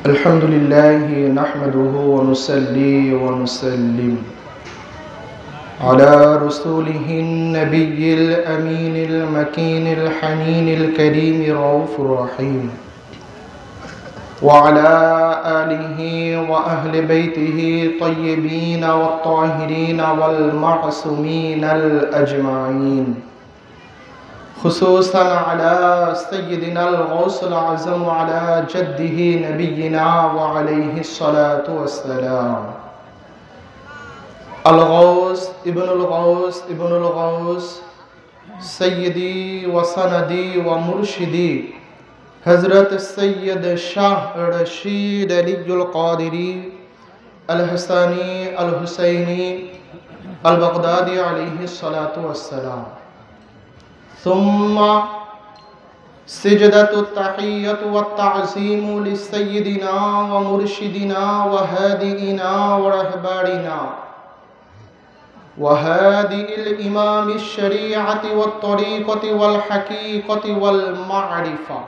الحمد لله نحمده ونصلي ونسلم على رسوله النبي الأمين المكين الحنين الكريم الرؤوف الرحيم وعلى آله وأهل بيته الطيبين والطاهرين والمعصومين الأجمعين، خصوصا على سيدنا الغوث الأعظم وعلى جده نبينا وعليه الصلاة والسلام الغوث ابن الغوث سيدي وسندي ومرشدي حضرت السيد شاه رشيد علي القادري الحساني الحسيني البغدادي عليه الصلاة والسلام، ثم سجدة التحية والتعظيم لسيدنا ومرشدنا وهادئنا ورهباننا وهادئ الإمام الشريعة والطريقة والحقيقة والمعرفة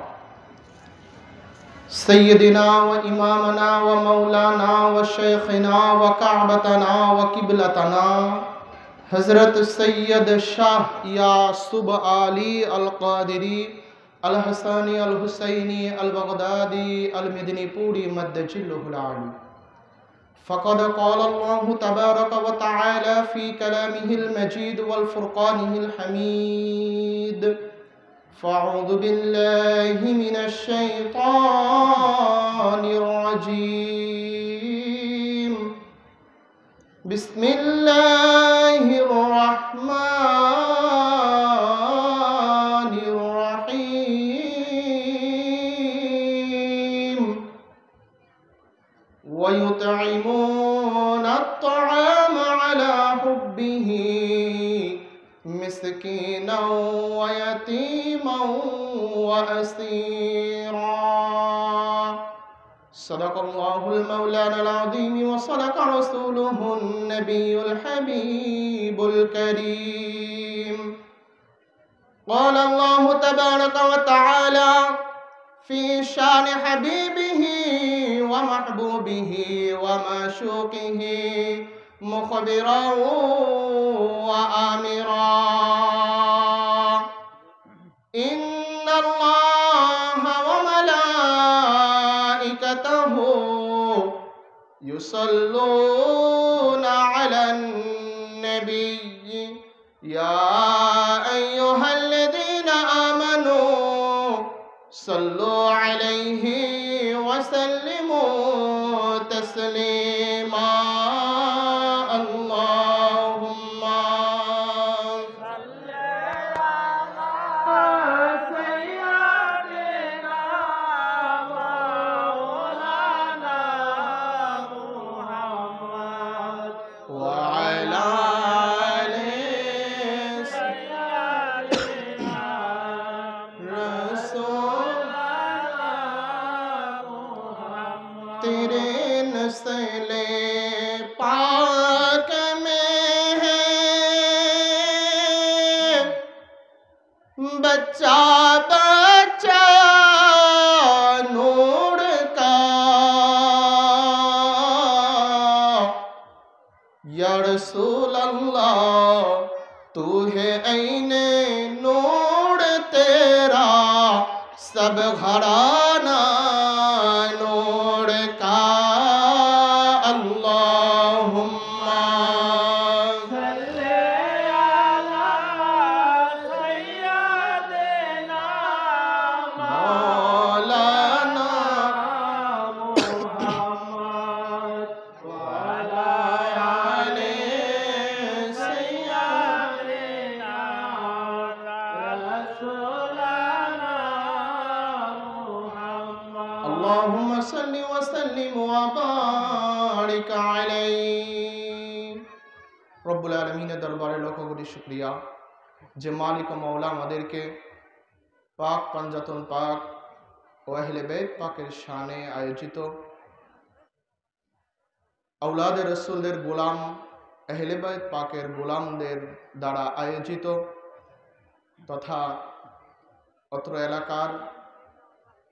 سيدنا وإمامنا ومولانا وشيخنا وكعبتنا وقبلتنا حضرت السيد شاه يعصب علي القادري الحساني الحسيني البغدادي المدني پوری مدجله العالي، فقد قال الله تبارك وتعالى في كلامه المجيد والفرقانه الحميد: فأعوذ بالله من الشيطان الرجيم، بسم الله الرحمن الرحيم، ويطعمون الطعام على حبه مسكينا ويتيما وأسيرا. صدق الله المولانا العظيم وصدق رسوله النبي الحبيب الكريم. قال الله تبارك وتعالى في شان حبيبه ومحبوبه ومعشوقه مخبرا وآمرا: إن الله وملائكته يصلون على النبي يا أيها الذين آمنوا صلوا عليه وسلموا تسليما. اللهم صل على سيدنا مولانا محمد وعلى آل سيدنا رسول محمد. तेरे नस्ले पाक में है बच्चा बच्चा नूर का, या रसूल अल्लाह तू है ऐने नूर तेरा सब घराना नूर का। अल्लाहुम्मा सल्ले अला सय्यदिना मौलाना मुहम्मद व अला आले सय्यदिना रसूलना मुहम्मद। अल्लाहुम्मा सल्लि व सल्लिम व बारिक अलैहि। রব্বুল আলামিনের দরবারে লক্ষ কোটি শুকরিয়া যে মালিক ও মওলা আমাদেরকে পাক পাঞ্জাতন পাক ও আহলে বাইত পাকের শানে আয়োজিত আওলাদে রাসূলদের গোলাম আহলে বাইত পাকের গোলামদের দ্বারা আয়োজিত তথা অত্র এলাকার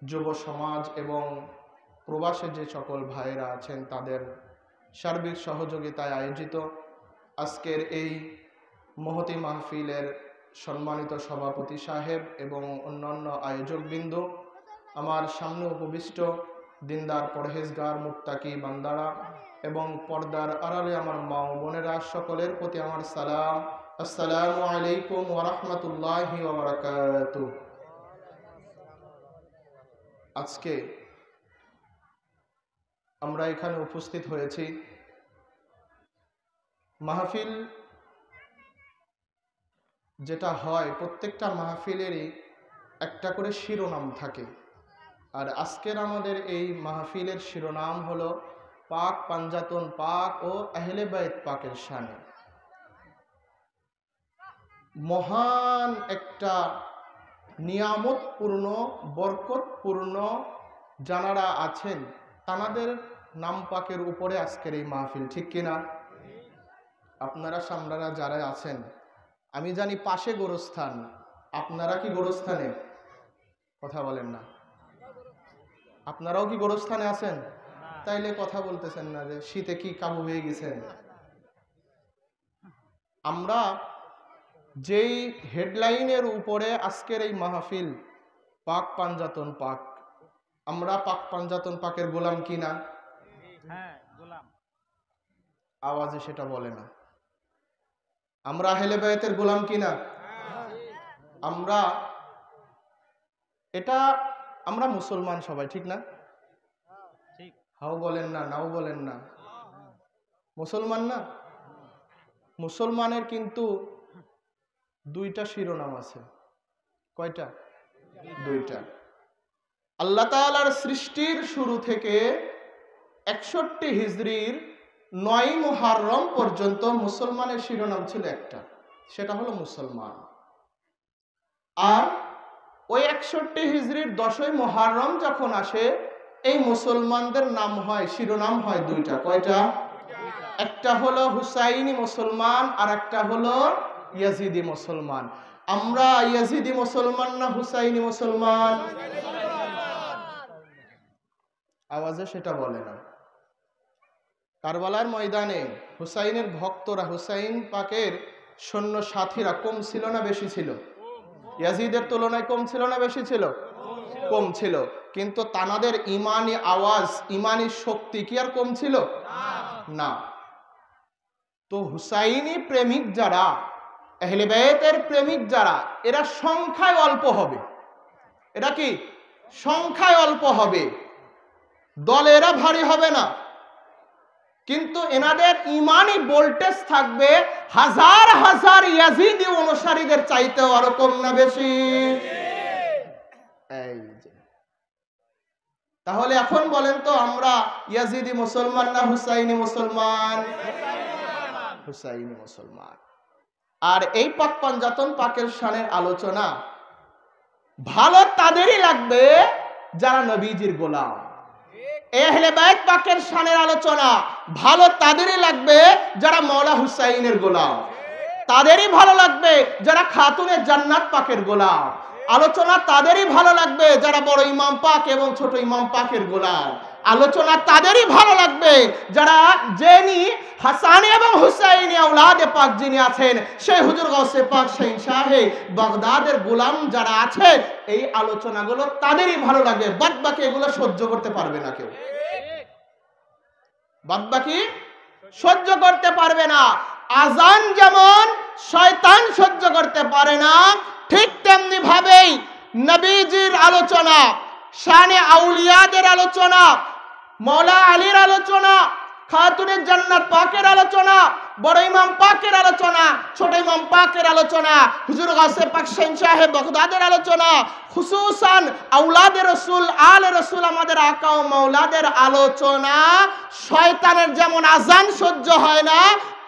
যুব সমাজ এবং প্রবাসে যে সকল ভাইয়েরা আছেন তাদের সার্বিক সহযোগিতায় আয়োজিত আজকের এই মহতি মাহফিলের সম্মানিত সভাপতি সাহেব এবং অন্যান্য আয়োজকবৃন্দ, আমার সামনে উপবিষ্ট দিনদার পরহেজগার মুত্তাকি বান্দারা এবং পর্দার আড়ালে আমার মা ও বোনেরা, সকলের প্রতি আমার সালাম। আসসালামু আলাইকুম ওয়া রাহমাতুল্লাহি ওয়া বারাকাতুহু। আজকে আমরা এখানে উপস্থিত হয়েছি, মাহফিল যেটা হয় প্রত্যেকটা মাহফিলেরই একটা করে শিরোনাম থাকে, আর আজকের আমাদের এই মাহফিলের শিরোনাম হলো পাক পাঞ্জাতন পাক ও আহলে বাইত পাকের শানে। মহান একটা নিয়ামতপূর্ণ বরকতপূর্ণ যারা আছেন তাদের নাম পাকের উপরে আজকের এই মাহফিল, ঠিক কিনা? আপনারা সামরারা যারা আছেন, আমি জানি পাশে গোরস্থান, আপনারা কি গোরস্থানে? কথা বলেন না। আপনারাও কি গোরস্থানে আছেন? তাইলে কথা বলতেছেন না যে শীতে কি কাবু হয়ে গেছেন? আমরা যেই হেডলাইনের উপরে আজকের এই মাহফিল পাক পাঞ্জাতন পাক, আমরা পাক পাঞ্জাতন পাকের গোলাম কিনা? হ্যাঁ, গোলাম। আওয়াজে সেটা বলে না। আমরা আহলে বাইতের গোলাম কিনা? আমরা আমরা মুসলমান সবাই, ঠিক না? ঠিক। হাও বলেন না, নাও বলেন না, মুসলমান না? মুসলমানের কিন্তু দুইটা শিরোনাম আছে। কয়টা? দুইটা। আল্লাহ তাআলার সৃষ্টির শুরু থেকে 61 হিজরির 9 মুহররম পর্যন্ত মুসলমানের শিরোনাম ছিল একটা, সেটা হলো মুসলমান। আর ওই 61 হিজরির 10 মুহররম যখন আসে, এই মুসলমানদের নাম হয়, শিরোনাম হয় দুইটা। কয়টা? একটা হলো হুসাইনি মুসলমান আর একটা হলো ইয়াজিদি মুসলমান। আমরা ইয়াজিদি মুসলমান না হুসাইনি মুসলমান? আওয়াজে সেটা বলে না। কারবালার ময়দানে হুসাইনের ভক্তরা, হুসাইন পাকের সৈন্য সাথীরা কম ছিল না বেশি ছিল? ইয়াজিদের তুলনায় কম ছিল না বেশি ছিল? কম ছিল। কিন্তু তানাদের ইমানি আওয়াজ, ইমানি শক্তি কি আর কম ছিল? না। তো হুসাইনি প্রেমিক যারা, আহলে বাইতের প্রেমিক যারা, এরা সংখ্যায় অল্প হবে। এরা কি সংখ্যায় অল্প হবে, দলে এরা ভারী হবে না, কিন্তু এনাদের ইমানি ভোল্টেজ থাকবে হাজার হাজার ইয়াজিদি অনুসারীদের চাইতেও আরো কম না বেশি? এই যে, তাহলে এখন বলেন তো, আমরা ইয়াজিদি মুসলমান না হুসাইনি মুসলমান? হুসাইনি মুসলমান। আর এই পাক পাঞ্জাতন পাকের শানের আলোচনা ভালো তাদেরই লাগবে যারা নবীজির গোলাম। আহলে বাইত পাকের শানের আলোচনা ভালো তাদেরই লাগবে যারা মওলা হুসাইনের গোলাম। তাদেরই ভালো লাগবে যারা খাতুনে জান্নাত পাকের গোলাম। আলোচনা তাদেরই ভালো লাগবে যারা বড় ইমাম পাক এবং ছোট ইমাম পাকের গোলাম। আলোচনা তাদেরই ভালো লাগবে যারা যিনি হাসানি এবং হুসাইনি আওলাদে পাক যিনি আছেন, সেই হুজুর গাউসে পাক শাহিন শাহে বাগদাদের গোলাম যারা আছে, এই আলোচনাগুলো তাদেরই ভালো লাগবে। বাদবাকি এগুলো সহ্য করতে পারবে না কেউ, বাদবাকি সহ্য করতে পারবে না। আজান যেমন শয়তান সহ্য করতে পারে না, ঠিক তেমনি ভাবেই নবীজির আলোচনা, শানে আউলিয়াদের আলোচনা, মওলা আলীর আলোচনা, খাতুনে জান্নাত পাকের আলোচনা, বড় ইমাম পাকের আলোচনা, ছোট ইমাম পাকের আলোচনা, হুজুর গাউসে পাক শাহিন শাহে বাগদাদের আলোচনা, খুসুসান আওলাদে রাসূল, আলে রাসূল, আমাদের আকা ও মাওলাদের আলোচনা, শয়তানের যেমন আজান সহ্য হয় না,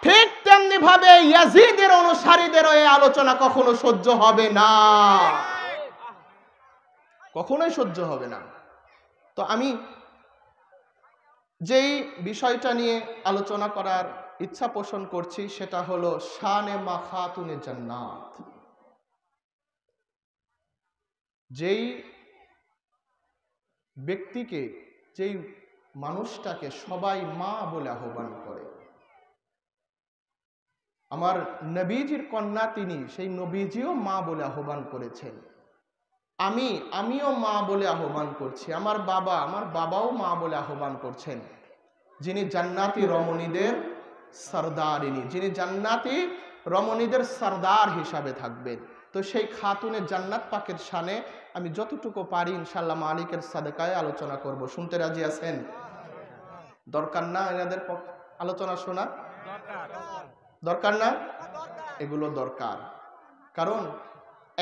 ঠিক তেমনি ভাবে ইয়াজিদের অনুসারীদের এই আলোচনা কখনো সহ্য হবে না, কখনোই সহ্য হবে না। তো আমি যেই বিষয়টা নিয়ে আলোচনা করার ইচ্ছা পোষণ করছি সেটা হলো শানে মা খাতুনে জান্নাত। যেই ব্যক্তিকে, যেই মানুষটাকে সবাই মা বলে আহ্বান করে। আমার নবীজির কন্যা তিনি, সেই নবীজিও মা বলে আহ্বান করেছেন। আমিও মা বলে আহ্বান করছি, আমার বাবাও মা বলে আহ্বান করছেন। যিনি জান্নাতি রমণীদের সরদারিনী, যিনি জান্নাতি রমণীদের সরদার হিসাবে থাকবেন। তো সেই খাতুনে জান্নাত পাকের শানে আমি যতটুকু পারি ইনশাআল্লাহ মালিকের সাদেকায় আলোচনা করব। শুনতে রাজি আছেন? দরকার না এনাদের আলোচনা শোনা? দরকার না? এগুলো দরকার। কারণ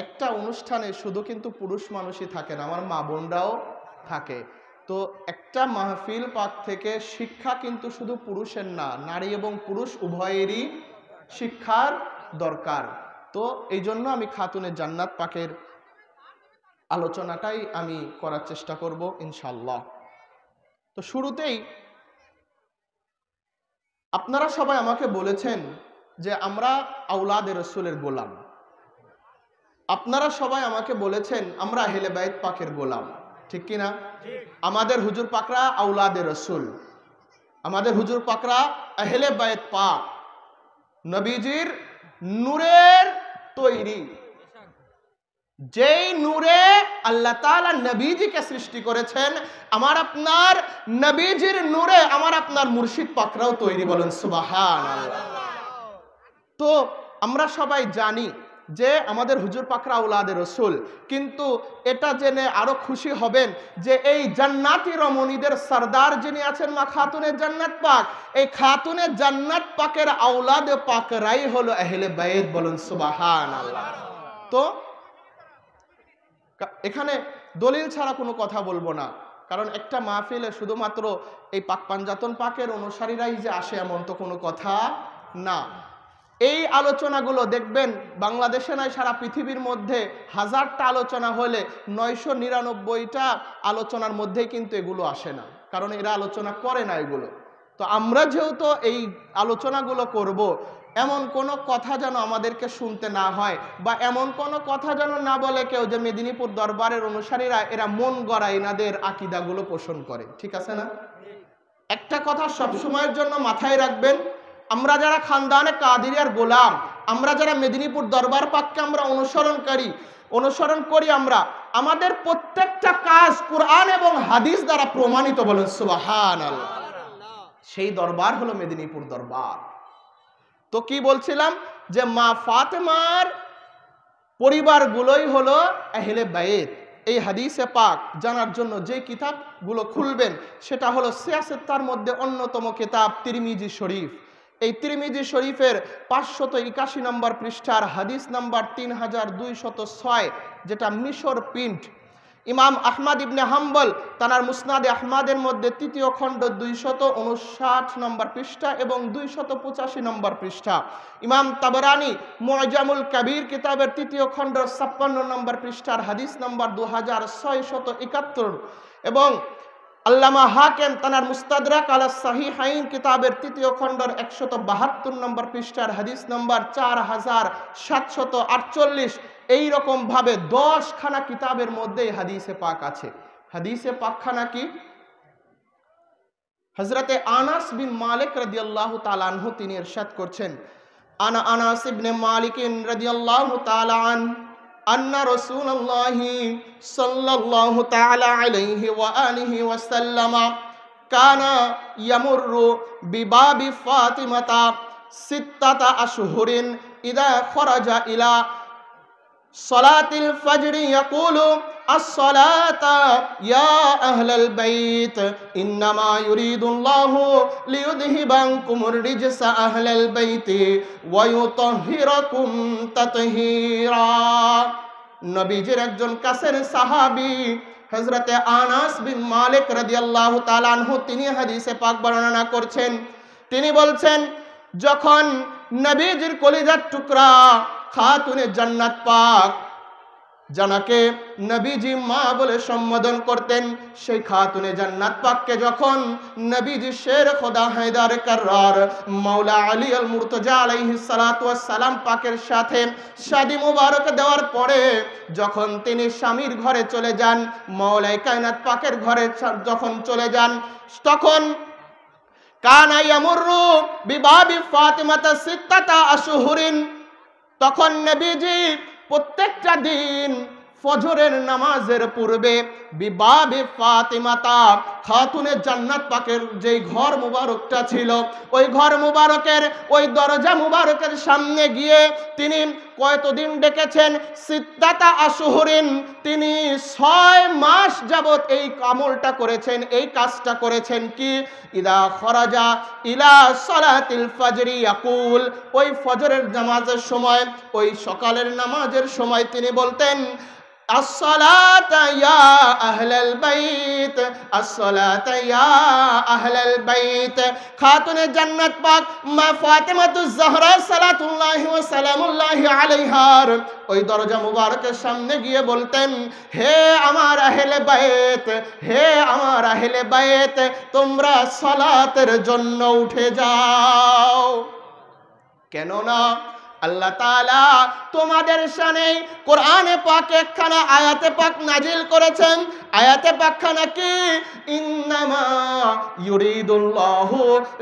একটা অনুষ্ঠানে শুধু কিন্তু পুরুষ মানুষই থাকে না, আমার মা বোনরাও থাকে। তো একটা মাহফিল পাক থেকে শিক্ষা কিন্তু শুধু পুরুষের না, নারী এবং পুরুষ উভয়েরই শিক্ষার দরকার। তো এই জন্য আমি খাতুনে জান্নাত পাকের আলোচনাটাই আমি করার চেষ্টা করব ইনশাআল্লাহ। তো শুরুতেই আপনারা সবাই আমাকে বলেছেন যে আমরা আওলাদে রসুলের গোলাম। আপনারা সবাই আমাকে বলেছেন আমরা আহলে বাইত পাকের গোলাম, ঠিক কিনা? আমাদের হুজুর পাকরা আওলাদে রসুল, আমাদের হুজুর পাকরা আহলে বাইত পাক, নবীজির নূরের তৈরি। যেই নূরে আল্লাহ তাআলা নবীজিকে সৃষ্টি করেছেন, আমার আপনার নবীজির নূরে আমার আপনার মুর্শিদ পাকরাও তৈরি। বলেন সুবহানাল্লাহ। তো আমরা সবাই জানি যে আমাদের হুজুর পাকরা আওলাদে রসুল, কিন্তু এটা জেনে আরো খুশি হবেন যে এই জান্নাতি রমণীদের সরদার যিনি আছেন মা খাতুনে জান্নাত পাক, এই খাতুনে জান্নাত পাকের আওলাদে পাকরাই হলো আহলে বাইত। বলেন সুবহানাল্লাহ। তো এখানে দলিল ছাড়া কোনো কথা বলবো না, কারণ একটা মাহফিলে শুধুমাত্র এই পাক পাঞ্জাতন পাকের অনুসারীরাই যে আসে এমন তো কোনো কথা না। এই আলোচনাগুলো দেখবেন বাংলাদেশে নয় সারা পৃথিবীর মধ্যে 1000টা আলোচনা হলে 999টা আলোচনার মধ্যেই কিন্তু এগুলো আসে না, কারণ এরা আলোচনা করে না এগুলো। তো আমরা যেহেতু এই আলোচনাগুলো করব, এমন কোনো কথা যেন আমাদেরকে শুনতে না হয়, বা এমন কোনো কথা যেন না বলে কেউ যে মেদিনীপুর দরবারের অনুসারীরা এরা মন গড়া এনাদের আকীদাগুলো পোষণ করে, ঠিক আছে না? একটা কথা সবসময়ের জন্য মাথায় রাখবেন, আমরা যারা খানদানে কাদিরিয়ার গোলাম, আমরা যারা মেদিনীপুর দরবার পাককে আমরা অনুসরণ করি, আমরা আমাদের প্রত্যেকটা কাজ কুরআন এবং হাদিস দ্বারা প্রমাণিত। বলেন সুবহানাল্লাহ। সেই দরবার হলো মেদিনীপুর দরবার। তো কি বলছিলাম যে মা ফাতেমার পরিবারগুলোই হলো আহলে বাইত। এই হাদিসে পাক জানার জন্য যে কিতাবগুলো খুলবেন সেটা হলো সিয়াসেত্তার মধ্যে অন্যতম কিতাব তিরমিজি শরীফ। এই তিরমিজি শরীফের 581 নম্বর পৃষ্ঠার হাদিস নাম্বার 3206, যেটা মিশর প্রিন্ট। ইমাম আহমদ ইবনে হাম্বল তানার মুসনাদে আহমদের মধ্যে 3য় খণ্ড 259 নম্বর পৃষ্ঠা এবং 285 নম্বর পৃষ্ঠা। ইমাম তাবরানি মুআজামুল কাবীর কিতাবের 3য় খণ্ড 56 নম্বর পৃষ্ঠার হাদিস নাম্বার 2671 এবং আল্লামা হাকিম তানার মুস্তাদরাক আলা সাহিহাইন কিতাবের 3য় খণ্ডের 172 নম্বর পৃষ্ঠার হাদিস নাম্বার 4748। এই রকম ভাবে 10 খানা কিতাবের মধ্যে হাদিসে পাক আছে। হাদিসে পাকখানা কি? হযরতে আনাস বিন মালিক রাদিয়াল্লাহু তাআলা আনহু তিনি ইরশাদ করছেন, আনা আনাস ইবনে মালিক রাদিয়াল্লাহু তাআলা আন্না রাসূলুল্লাহি সাল্লাল্লাহু তাআলা আলাইহি ওয়া আলিহি ওয়া সাল্লাম কানা ইয়ামুরু বিবাবি ফাতিমাতা সিত্তাতা আশহুরিন ইদা খরাজা ইলা সালাতিল ফজর ইয়াকুলু as-salata ya ahlal bayt innama yuridullahu liyudhibankumur rijsa ahlal bayti wa yutahhirakum tathira। নবীজির একজন কাছের সাহাবী হযরতে আনাস বিন মালিক রাদিয়াল্লাহু তাআলা আনহু তিনি হাদিসে পাক বর্ণনা করছেন। তিনি বলছেন, যখন নবীজির কলিজার টুকরা খাতুনে জান্নাত পাক জানাকে নবীজি মা বলে সম্বোধন করতেন, সেই খাতুনে জান্নাত পাককে যখন নবীজি শের খোদা হায়দার কাররার মাওলা আলী আল মুর্তজা আলাইহিস সালাতু ওয়াস সালাম পাকের সাথে শাদী মুবারক দেওয়ার পরে যখন তিনি স্বামীর ঘরে চলে যান, মাওলাই কায়নাত পাকের ঘরে যখন চলে যান, তখন কানা ইয়ামুরু বিবাবি ফাতিমাতা সিত্তাতা আশহুরিন, তখন নবীজি প্রত্যেকটা দিন ফজরের নামাজের পূর্বে বিবাবে ফাতিমাতা খাতুনে জান্নাত পাকের যেই ঘর মুবারকটা ছিল, ওই ঘর মুবারকের ওই দরজা মুবারকের সামনে গিয়ে তিনি কয়তদিন ডেকেছেন, সিত্তাতা আশহুরিন, তিনি 6 মাস যাবত এই আমলটা করেছেন, এই কাজটা করেছেন। কি? ইদা খরাজা ইলা সালাতিল ফাজরি ইয়াকুল, ওই ফজরের নামাজের সময়, ওই সকালের নামাজের সময় তিনি বলতেন, আসসালাতা ইয়া আহলাল বাইত, আসসালাতা ইয়া আহলাল বাইত। খাতুনে জান্নাত পাক মা ফাতিমাতুজ জাহরা সালাতুল্লাহি ওয়া সালামুল্লাহি আলাইহার ওই দরজা মুবারকের সামনে গিয়ে বলতেন, হে আমার আহলে বাইত, হে আমার আহলে বাইত, তোমরা সালাতের জন্য উঠে যাও। কেননা আল্লাহ তাআলা তোমাদের শানে কোরআনে পাকে একখানা আয়াতে পাক নাজিল করেছেন। আয়াতে পাকখানা কি? ইন্নামা ইউরিদুল্লাহু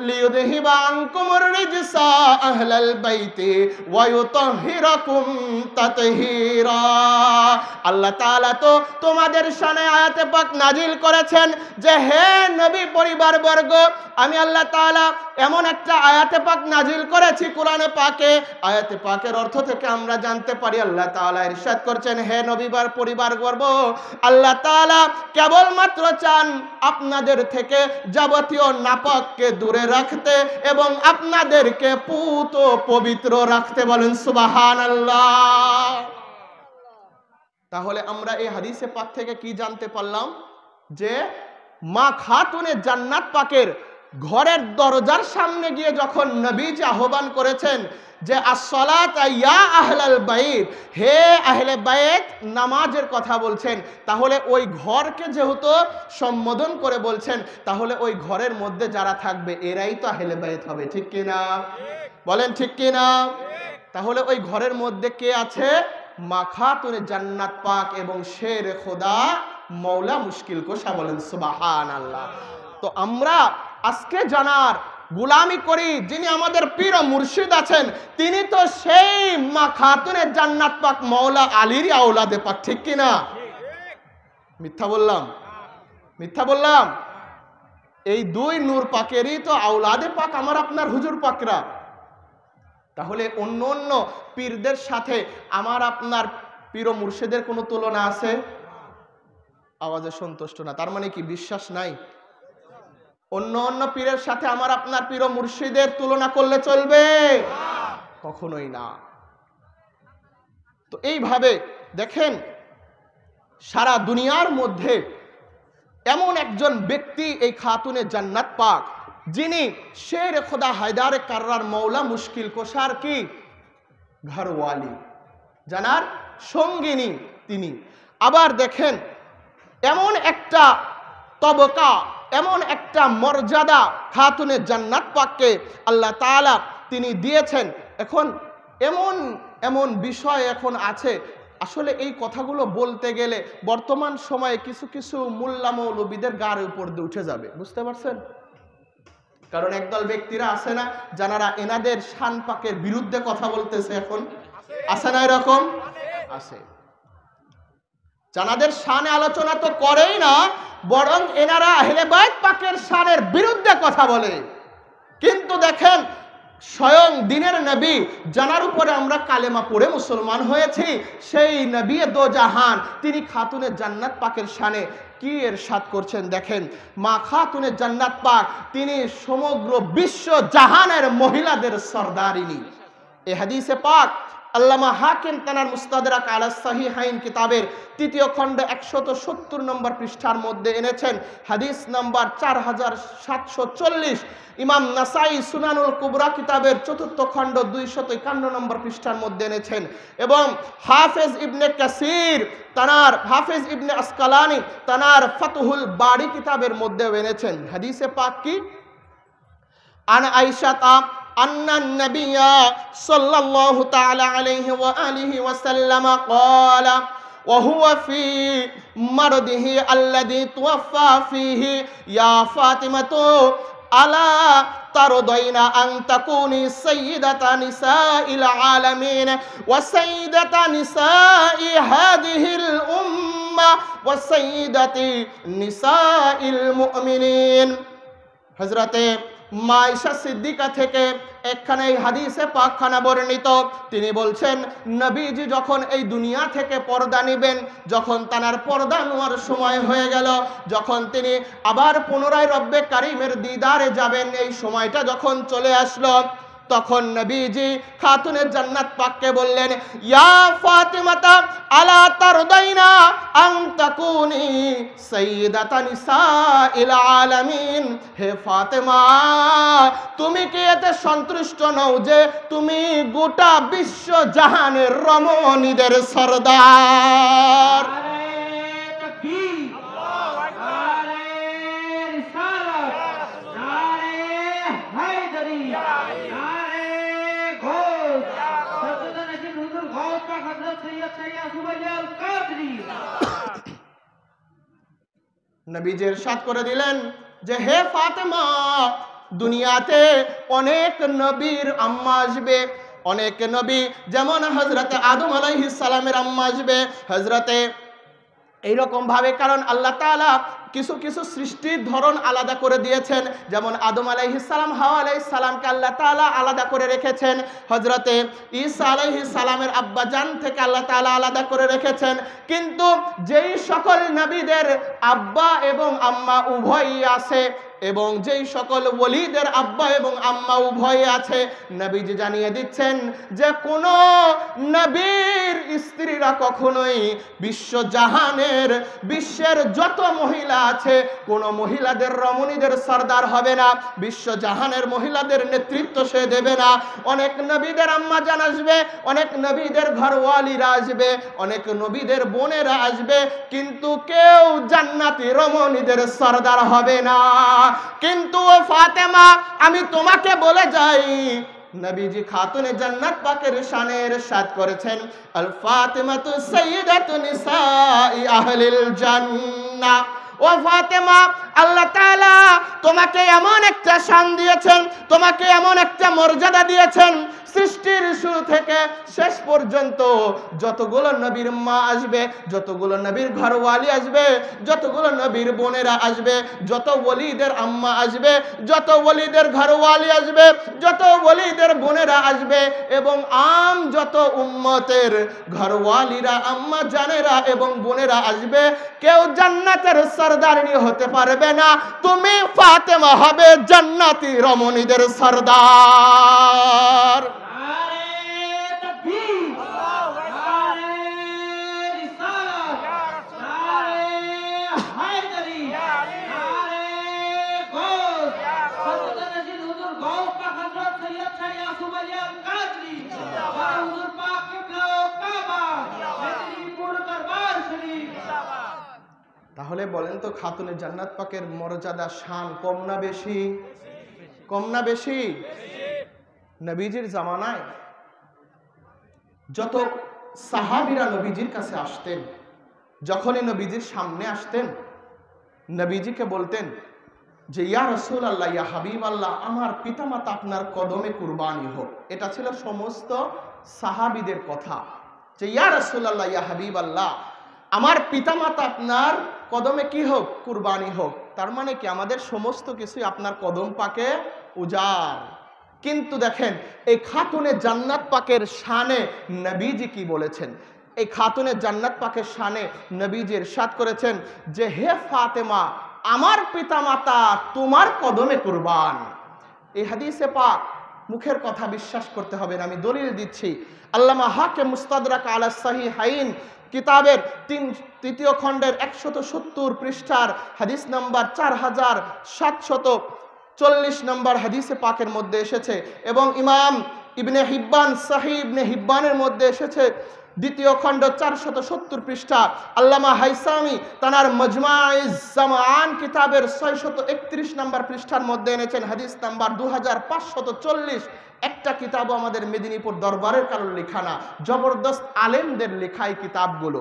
লিইউযহিবা আনকুমুর রিজসা আহলাল বাইতি ওয়া ইউতাহহিরাকুম তাতহীরা। আল্লাহ তাআলা তো তোমাদের শানে আয়াতে পাক নাজিল করেছেন যে হে নবী পরিবারবর্গ, আমি আল্লাহ তাআলা এমন একটা আয়াতে পাক নাজিল করেছি কোরআনে পাকে। আয়াতে পাকের অর্থ থেকে আমরা জানতে পারি আল্লাহ তাআলা ইরশাদ করছেন, হে নবীবার পরিবারবর্গ, আল্লাহ তাআলা কেবলমাত্র চান আপনাদের থেকে যাবতীয় নাপাককে দূরে রাখতে এবং আপনাদেরকে পুত ও পবিত্র রাখতে। বলেন সুবহানাল্লাহ। তাহলে আমরা এই হাদিসে পাক থেকে কি জানতে পারলাম? যে মা খাতুনে জান্নাত পাকের ঘরের দরজার সামনে গিয়ে যখন নবীজি আহ্বান করেছেন যে আসসালাত ইয়া আহলাল বাইত, হে আহলে বাইত, নামাজের কথা বলছেন, তাহলে ওই ঘরকে যেহেতু সম্বোধন করে বলছেন, তাহলে ওই ঘরের মধ্যে যারা থাকবে এরাই তো আহলে বাইত হবে। ঠিক কিনা? বলেন ঠিক কিনা? তাহলে ওই ঘরের মধ্যে কে আছে? মা খাতুনে জান্নাত পাক এবং শের খোদা মৌলা মুশকিল কোশা। বলেন সুবহানাল্লাহ। তো আমরা আজকে জানার গোলামি করি যিনি আমাদের পীর ও মুর্শিদ আছেন, তিনি তো সেই মা খাতুনে জান্নাত পাক মৌলা আলীর আওলাদে পাক। ঠিক কিনা? মিথ্যা বললাম? মিথ্যা বললাম? এই দুই নূর পাকেরই তো আওলাদে পাক আমার আপনার হুজুর পাকরা। তাহলে অন্য অন্য পীরদের সাথে আমার আপনার পীর ও মুর্শিদের কোনো তুলনা আছে? আওয়াজে সন্তুষ্ট না, তার মানে কি বিশ্বাস নাই? অন্য অন্য পীরের সাথে আমার আপনার পীর ও মুর্শিদের তুলনা করলে চলবে? কখনোই না। তো এইভাবে দেখেন, সারা দুনিয়ার মধ্যে এমন একজন ব্যক্তি এই খাতুনে জান্নাত পাক, যিনি শের খোদা হায়দার কাররার মৌলা মুশকিল কোশার কি ঘরওয়ালি, জানার সঙ্গিনী তিনি। আবার দেখেন, এমন একটা তবকা, এমন একটা মর্যাদা খাতুনে জান্নাত পাককে আল্লাহ তাআলা তিনি দিয়েছেন। এখন এমন এমন বিষয় এখন আছে, আসলে এই কথাগুলো বলতে গেলে বর্তমান সময়ে কিছু কিছু মোল্লা মৌলবীদের গার উপর দিয়ে উঠে যাবে, বুঝতে পারছেন? কারণ একদল ব্যক্তিরা আছে না, যারা এনাদের শান পাকের বিরুদ্ধে কথা বলতেছে। এখন আছে না এরকম? আছে। জানাদের শানে আলোচনা তো করেই না, বরং এনারা আহলে বাইত পাকের শানের বিরুদ্ধে কথা বলে। কিন্তু দেখেন, স্বয়ং দিনের নবী জানার উপরে আমরা কালেমা পড়ে মুসলমান হয়েছি, সেই নবী দো জাহান তিনি খাতুনে জান্নাত পাকের শানে কি ইরশাদ করছেন দেখেন। মা খাতুনে জান্নাত পাক তিনি সমগ্র বিশ্ব জাহানের মহিলাদের সরদারিনী। এই হাদিসে পাক আল্লামা হাকিম তানার মুস্তাদরাক আলা সাহিহাইন কিতাবের 3য় খণ্ড 170 নম্বর পৃষ্ঠার মধ্যে এনেছেন হাদিস নাম্বার 4740। ইমাম নাসাই সুনানুল কুবরা কিতাবের 4th খণ্ড 251 নম্বর পৃষ্ঠার মধ্যে এনেছেন। এবং হাফেজ ইবনে কাসির তানার, হাফেজ ইবনে আসকালানি তানার ফাতহুল বারি কিতাবের মধ্যে এনেছেন। হাদিসে পাক কি, আন আয়েশা أن النبي صلى الله تعالى عليه وآله وسلم قال وهو في مرضه الذي توفى فيه يا فاطمة ألا ترضين أن تكوني سيدة نساء العالمين وسيدة نساء هذه الأمة وسيدة نساء المؤمنين। হযরত মা আয়েশা সিদ্দিকা থেকে একখানে এই হাদিসে পাকখানা বর্ণিত। তিনি বলছেন, নবীজি যখন এই দুনিয়া থেকে পর্দা নেবেন, যখন তানার পর্দা নেওয়ার সময় হয়ে গেল, যখন তিনি আবার পুনরায় রব্বে কারিমের দিদারে যাবেন, এই সময়টা যখন চলে আসলো, তখন নবীজি খাতুনে জান্নাত পাককে বললেন, ইয়া ফাতিমাতা আলা তারদাইনা আন তাকুনি সাইয়্যিদাতা নিসাইল আলামিন। হে ফাতেমা, তুমি কি এতে সন্তুষ্ট নও যে তুমি গোটা বিশ্ব জাহানের রমণীদের সরদার? নবীজি ইরশাদ করে দিলেন যে, হে ফাতেমা, দুনিয়াতে অনেক নবীর আম্মা আসবে, অনেক নবী, যেমন হযরতে আদম আলাইহিস সালামের আম্মা আসবে, হযরতে এইরকম ভাবে, কারণ আল্লাহ তাআলা কিছু কিছু সৃষ্টির ধরন আলাদা করে দিয়েছেন। যেমন আদম আলাইহিস সালাম, হাওয়া আলাইহিস সালামকে আল্লাহ তাআলা আলাদা করে রেখেছেন, হযরতে ঈসা আলাইহিস সালামের আব্বাজান থেকে আল্লাহ তাআলা আলাদা করে রেখেছেন। কিন্তু যেই সকল নবীদের আব্বা এবং আম্মা উভয়ই আছে, এবং যেই সকল ওলিদের আব্বা এবং আম্মা উভয়ই আছে, নবীজি জানিয়ে দিচ্ছেন যে কোন নবীর স্ত্রীরা কখনোই বিশ্বজাহানের, বিশ্বের যত মহিলা আছে, কোন মহিলাদের রমণীদের সরদার হবে না, বিশ্বজাহানের মহিলাদের নেতৃত্ব সে দেবে না। অনেক নবীদের আম্মা জান আসবে, অনেক নবীদের ঘরওয়ালিরা আসবে, অনেক নবীদের বোনেরা আসবে, কিন্তু কেউ জান্নাতি রমণীদের সরদার হবে না। কিন্তু ও ফাতেমা, আমি তোমাকে বলে যাই, নবীজি খাতুনে জান্নাত পাকের শানে ইরশাদ করেছেন, আল ফাতিমাতু সাইয়্যিদাতু নিসাই আহলিল জান্নাহ। ও ফাতেমা, আল্লাহ তাআলা তোমাকে এমন একটা শান দিয়েছেন, তোমাকে এমন একটা মর্যাদা দিয়েছেন, সৃষ্টির শুরু থেকে শেষ পর্যন্ত যতগুলো নবীর মা আসবে, যতগুলো নবীর ঘরওয়ালি আসবে, যতগুলো নবীর বোনেরা আসবে, যত ওলিদের আম্মা আসবে, যত ওলিদের ঘরওয়ালি আসবে, যত ওলিদের বোনেরা আসবে, এবং আম যত উম্মতের ঘরওয়ালিরা, আম্মা জানেরা এবং বোনেরা আসবে, কেউ জান্নাতের সরদারিনী হতে পারবে না। তুমি ফাতেমা হবে জান্নাতি রমণীদের সরদার। তাহলে বলেন তো, খাতুনে জান্নাত পাকের মর্যাদা, শান কম না বেশি? কম না বেশি? নবীজির জামানায় যত সাহাবীরা নবীজির কাছে আসতেন, যখনই নবীজির সামনে আসতেন, নবীজিকে বলতেন যে, ইয়া রাসূলুল্লাহ, ইয়া হাবিবাল্লাহ, আমার পিতামাতা আপনার কদমে কুরবানি হোক। এটা ছিল সমস্ত সাহাবীদের কথা, যে ইয়া রাসূলুল্লাহ, ইয়া হাবিবাল্লাহ, আমার পিতামাতা আপনার কদমে কি হোক? কুরবানি হোক। তার মানে কি, আমাদের সমস্ত কিছুই আপনার কদম পাকে উজাড়। কিন্তু দেখেন, এই খাতুনে জান্নাত পাকের শানে নবীজি কি বলেছেন? এই খাতুনে জান্নাত পাকের শানে নবীজি ইরশাদ করেছেন যে, হে ফাতেমা, আমার পিতামাতা তোমার কদমে কুরবান। এই হাদিসে পাক মুখের কথা বিশ্বাস করতে হবে না। আমি দলিল দিচ্ছি, আল্লামা হাকিম মুস্তাদরাক আলা সহিহাইন কিতাবের তৃতীয় খণ্ডের 170 পৃষ্ঠার হাদিস নাম্বার 4740 নম্বর হাদিসে পাকের মধ্যে এসেছে, এবং ইমাম ইবনে হিব্বান সহিহ ইবনে হিব্বানের মধ্যে এসেছে দ্বিতীয় খণ্ড 470 পৃষ্ঠা। আল্লামা হাইসামি তানার মজমাইজ জামান কিতাবের 631 নম্বর পৃষ্ঠার মধ্যে এনেছেন হাদিস নাম্বার 2540। একটা কিতাবও আমাদের মেদিনীপুর দরবারের কারোর লেখা না, জবরদস্ত আলেমদের লেখাই কিতাবগুলো।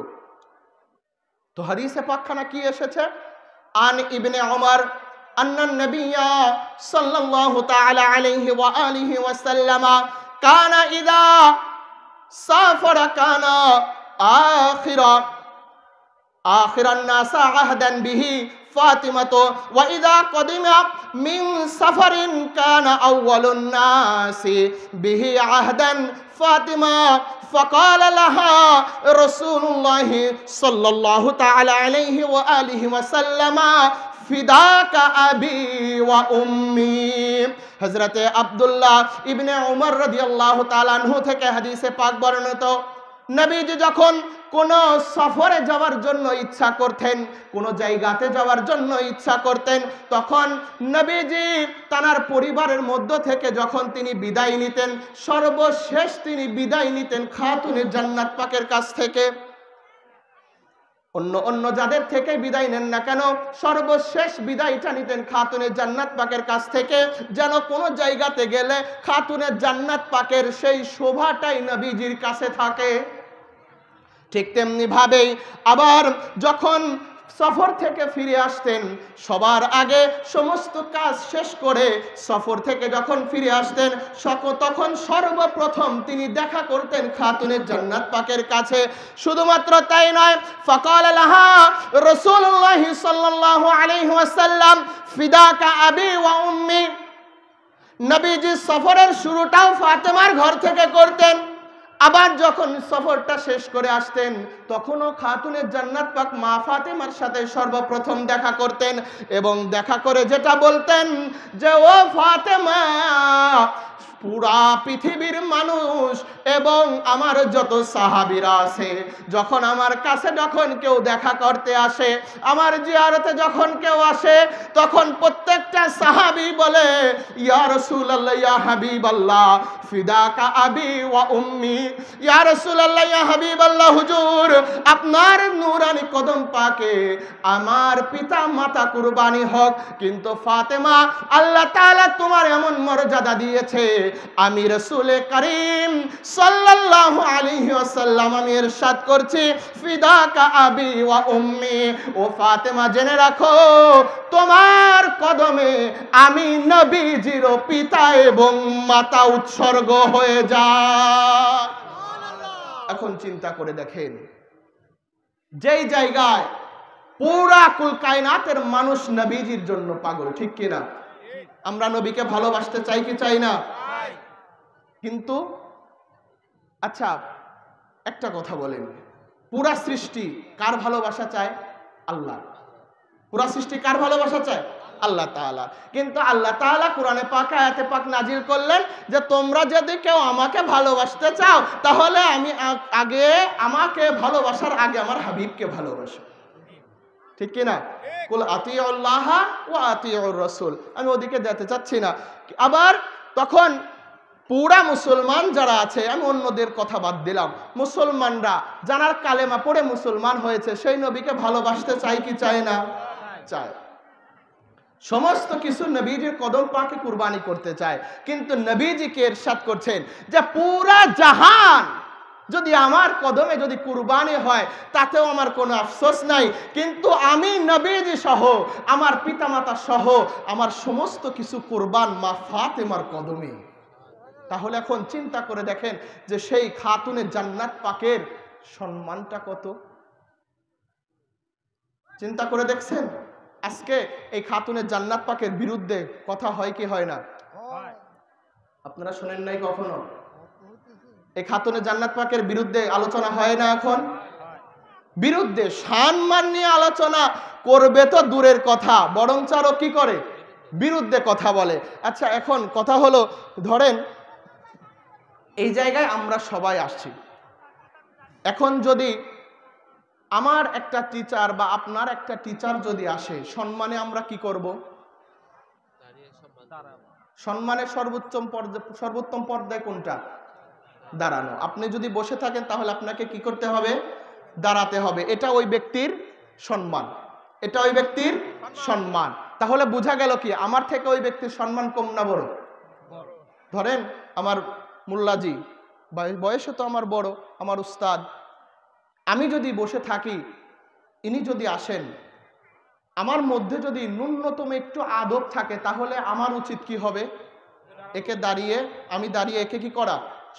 তো হাদিসে পাকখানা কি এসেছে? আন ইবনে ওমর আন্নান নবিয়্যা সাল্লাল্লাহু তাআলা আলাইহি ওয়া আলিহি ওয়া সাল্লামা কানা ইযা সাফারা কানা আখিরান নাস আহদান বিহি ফাতিমাতু ওয়া ইযা কদিমা মিন সাফারিন কানা আউওয়ালুন নাসি বিহি আহদান ফাতিমা فقال لها رسول الله صلى الله تعالى عليه وآله وسلم فداك أبي وأمي। হযরত আব্দুল্লাহ ইবনে উমর রাদিয়াল্লাহু তাআলা আনহু থেকে হাদিসে পাক বর্ণিত, নবীজি যখন কোন সফরে যাওয়ার জন্য ইচ্ছা করতেন, কোন জায়গাতে যাওয়ার জন্য ইচ্ছা করতেন, তখন নবীজি তার পরিবারের মধ্য থেকে যখন তিনি বিদায় নিতেন, সর্বশেষ তিনি বিদায় নিতেন খাতুনে জান্নাত পাকের কাছ থেকে। অন্য যাদের থেকে বিদায় নেন না কেন, সর্বশেষ বিদায়টা নিতেন খাতুনে জান্নাত পাকের কাছ থেকে, যেন কোনো জায়গাতে গেলে খাতুনে জান্নাত পাকের সেই শোভাটাই নবীজির কাছে থাকে। ঠিক তেমনি ভাবেই আবার যখন সফর থেকে ফিরে আসতেন, সবার আগে সমস্ত কাজ শেষ করে সফর থেকে যখন ফিরে আসতেন, তখন সর্বপ্রথম তিনি দেখা করতেন খাতুনে জান্নাত পাকের কাছে। শুধুমাত্র তাই নয়, ফাকাল লাহা রাসূলুল্লাহ সাল্লাল্লাহু আলাইহি ওয়াসাল্লাম ফিদাকা আবি ওয়া উম্মি। নবীজি সফরের শুরুটাও ফাতেমার ঘর থেকে করতেন, আবার যখন সফরটা শেষ করে আসতেন তখনও খাতুনে জান্নাত পাক মা ফাতেমার সাথে সর্বপ্রথম দেখা করতেন, এবং দেখা করে যেটা বলতেন যে ও ফাতেমা, পুরা পৃথিবীর মানুষ এবং আমার যত সাহাবীরা আছে, যখন আমার কাছে যখন কেউ দেখা করতে আসে, আমার জিয়ারতে যখন কেউ আসে, তখন প্রত্যেকটা সাহাবী বলে ইয়া রাসূলুল্লাহ ইয়া হাবিবাল্লাহ ফিদাকা আবি ওয়া উম্মি। ইয়া রাসূলুল্লাহ ইয়া হাবিবাল্লাহ, হুজুর আপনার নূরানি কদম পাকে আমার পিতা মাতা কুরবানি হোক। কিন্তু ফাতেমা, আল্লাহ তাআলা তোমার এমন মর্যাদা দিয়েছে, আমি রাসূল করিম সাল্লাল্লাহু আলাইহি ওয়াসাল্লাম আমি ইরশাদ করছি ফিদাকা আবি ওয়া উম্মি। ও ফাতেমা, জেনে রাখো তোমার কদমে আমি নবীজির পিতা এবং মাতা উৎসর্গ হয়ে যায়। এখন চিন্তা করে দেখেন, যেই জায়গায় পুরা কুল কায়নাতের মানুষ নবীজির জন্য পাগল, ঠিক কিনা? আমরা নবীকে ভালোবাসতে চাই কি চাই না? কিন্তু আচ্ছা একটা কথা বলেন, পুরা সৃষ্টি কার ভালোবাসা চায়? আল্লাহ। পুরা সৃষ্টি কার ভালোবাসা চায়? আল্লাহ তাআলা। কিন্তু আল্লাহ তাআলা কোরআনে পাক আয়াতে পাক নাজিল করলেন যে তোমরা যদি কেউ আমাকে ভালোবাসতে চাও, তাহলে আমি আগে আমাকে ভালোবাসার আগে আমার হাবিবকে ভালোবাসো, ঠিক কিনা? কুল আতিউল্লাহ ওয়া আতিউর রাসূল। আমি ওদিকে যেতে চাচ্ছি না। আবার তখন পুরা মুসলমান যারা আছে, আমি অন্যদের কথা বাদ দিলাম, মুসলমানরা যারা কালেমা পড়ে মুসলমান হয়েছে, সেই নবীকে ভালোবাসতে চাই কি চায় না? চায়। সমস্ত কিছু নবীজির কদম পাকে কুরবানি করতে চায়। কিন্তু নবীজিকে ইরশাদ করছেন যে পুরা জাহান যদি আমার কদমে যদি কুরবানি হয় তাতেও আমার কোনো আফসোস নাই, কিন্তু আমি নবীজি সহ আমার পিতামাতা সহ আমার সমস্ত কিছু কুরবান মা ফাতেমার কদমে। তাহলে এখন চিন্তা করে দেখেন যে সেই খাতুনে জান্নাত পাকের সম্মানটা কত। চিন্তা করে দেখছেন আজকে এই খাতুনে জান্নাত পাকের বিরুদ্ধে কথা হয় কি হয় না? আপনারা শুনেন নাই কখনো? এই খাতুনে জান্নাত পাকের বিরুদ্ধে আলোচনা হয় না? এখন বিরুদ্ধে সম্মান নিয়ে আলোচনা করবে তো দূরের কথা, বরঞ্চ আরো কি করে? বিরুদ্ধে কথা বলে। আচ্ছা, এখন কথা হলো, ধরেন এই জায়গায় আমরা সবাই আসছি, এখন যদি আমার একটা টিচার বা আপনার একটা টিচার যদি আসে, সম্মানে আমরা কি করব? সম্মানের সর্বোত্তম পর্যায়ে কোনটা? দাঁড়ানো। আপনি যদি বসে থাকেন তাহলে আপনাকে কি করতে হবে? দাঁড়াতে হবে। এটা ওই ব্যক্তির সম্মান, এটা ওই ব্যক্তির সম্মান। তাহলে বোঝা গেল কি, আমার থেকে ওই ব্যক্তির সম্মান কম না বড়? ধরেন আমার মোল্লাজি বয়সে তো আমার বড়, আমার উস্তাদ, আমি যদি বসে থাকি, ইনি যদি আসেন, আমার মধ্যে যদি ন্যূনতম একটু আদব থাকে, তাহলে আমার উচিত কি হবে? একে দাঁড়িয়ে, আমি দাঁড়িয়ে একে কি করা?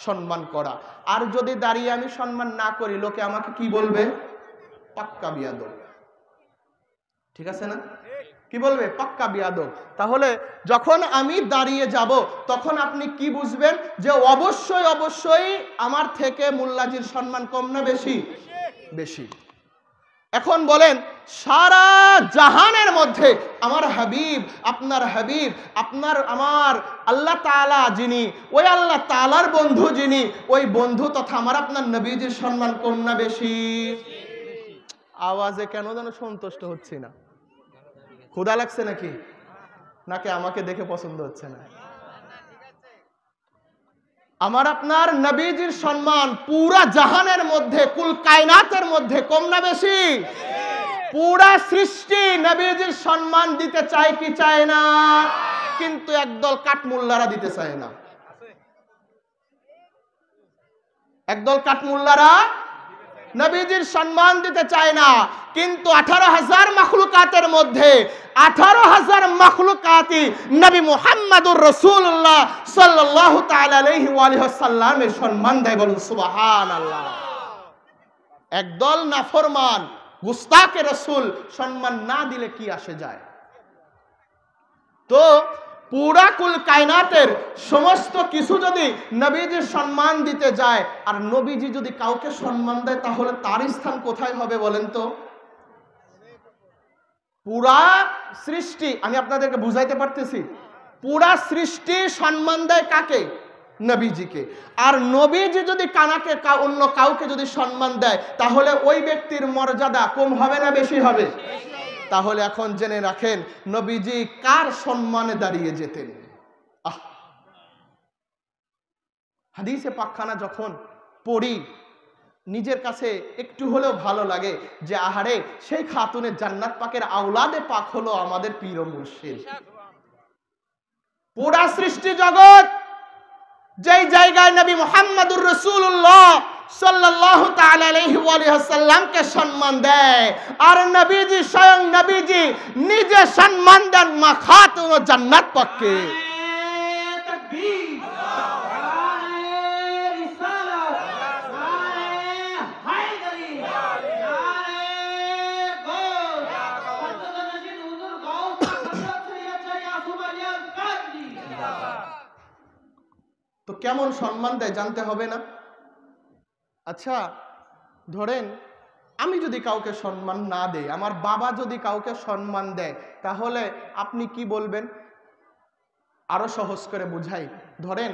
সম্মান করা। আর যদি দাঁড়িয়ে আমি সম্মান না করি, লোকে আমাকে কি বলবে? পাক্কা বিয়াদব। ঠিক আছে না? কি বলবে? পাক্কা বিয়াদব। তাহলে যখন আমি দাঁড়িয়ে যাব, তখন আপনি কি বুঝবেন? যে অবশ্যই অবশ্যই আমার থেকে মোল্লাজির সম্মান কম না বেশি? বেশি। এখন বলেন, সারা জাহানের মধ্যে আমার হাবিব, আপনার হাবিব, আপনার আমার আল্লাহ তাআলা যিনি, ওই আল্লাহ তাআলার বন্ধু যিনি, ওই বন্ধু তথা আমার আপনার নবীজির সম্মান কম না বেশি? আওয়াজে কেন যেন সন্তুষ্ট হচ্ছি না। ক্ষুধা লাগছে নাকি? নাকি আমাকে দেখে পছন্দ হচ্ছে না? আমার আপনার নবীজির সম্মান পুরা জাহানের মধ্যে, কুল কায়নাতের মধ্যে কম না বেশি? পুরা সৃষ্টি নবীজির সম্মান দিতে চায় কি চায় না? কিন্তু একদল কাঠমুল্লারা দিতে চায় না। একদল কাঠমুল্লারা নবীজির সম্মান দিতে চায় না। কিন্তু 18,000 মাখলুকাতের মধ্যে 18,000 মাখলুকাতই নবী মুহাম্মদুর রাসূলুল্লাহ সাল্লাল্লাহু তাআলা আলাইহি ওয়া আলিহি ওয়াসাল্লামের সম্মান দেয়। বলুন সুবহানাল্লাহ। একদল নাফরমান গুস্তাকে রাসূল সম্মান না দিলে কি আসে যায়? তো পুরা কুল কায়নাতের সমস্ত কিছু যদি নবীজির সম্মান দিতে যায়, আর নবীজি যদি কাউকে সম্মান দেয়, তাহলে তার স্থান কোথায় হবে বলেন তো? পুরা সৃষ্টি, আমি আপনাদেরকে বুঝাইতে পারতেছি, পুরা সৃষ্টি সম্মান দেয় কাকে? নবীজিকে। আর নবীজি যদি অন্য কাউকে যদি সম্মান দেয়, তাহলে ওই ব্যক্তির মর্যাদা কম হবে না বেশি হবে? তাহলে এখন জেনে রাখেন, নবীজি কার সম্মানে দাঁড়িয়ে যেতেন? হাদিসে পাকখানা যখন পড়ি, নিজের কাছে একটু হলেও ভালো লাগে যে আহারে, সেই খাতুনের জান্নাত পাকের আওলাদে পাক হলো আমাদের পীর ও মুর্শিদ। পুরা সৃষ্টি জগৎ যেই জায়গায় নবী মুহাম্মদুর রাসূলুল্লাহ সাল্লাল্লাহু তাআলা আলাইহি ওয়া সাল্লামকে সম্মান দেয়, আর নবীজি স্বয়ং নবীজি নিজে সম্মান দেন মা খাতুন জান্নাত পাককে। তো কেমন সম্মান দেয় জানতে হবে না? আচ্ছা, ধরেন আমি যদি কাউকে সম্মান না দেই, আমার বাবা যদি কাউকে সম্মান দেয়, তাহলে আপনি কি বলবেন? আরো সহজ করে বুঝাই। ধরেন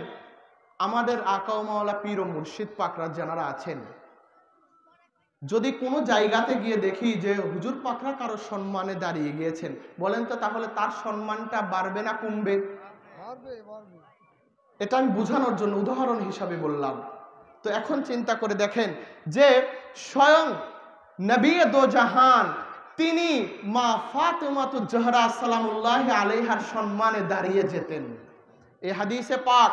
আমাদের আকা ও মাওলা পীর ও মুর্শিদ পাকরা যারা আছেন, যদি কোনো জায়গাতে গিয়ে দেখি যে হুজুর পাকরা কারো সম্মানে দাঁড়িয়ে গিয়েছেন, বলেন তো তাহলে তার সম্মানটা বাড়বে না কমবে? এটা আমি বোঝানোর জন্য উদাহরণ হিসাবে বললাম। তো এখন চিন্তা করে দেখেন যে স্বয়ং নবী দো জাহান তিনি মা ফাতেমাতুজ জহরা সালামুল্লাহি আলাইহার সম্মানে দাঁড়িয়ে যেতেন। এই হাদিসে পাক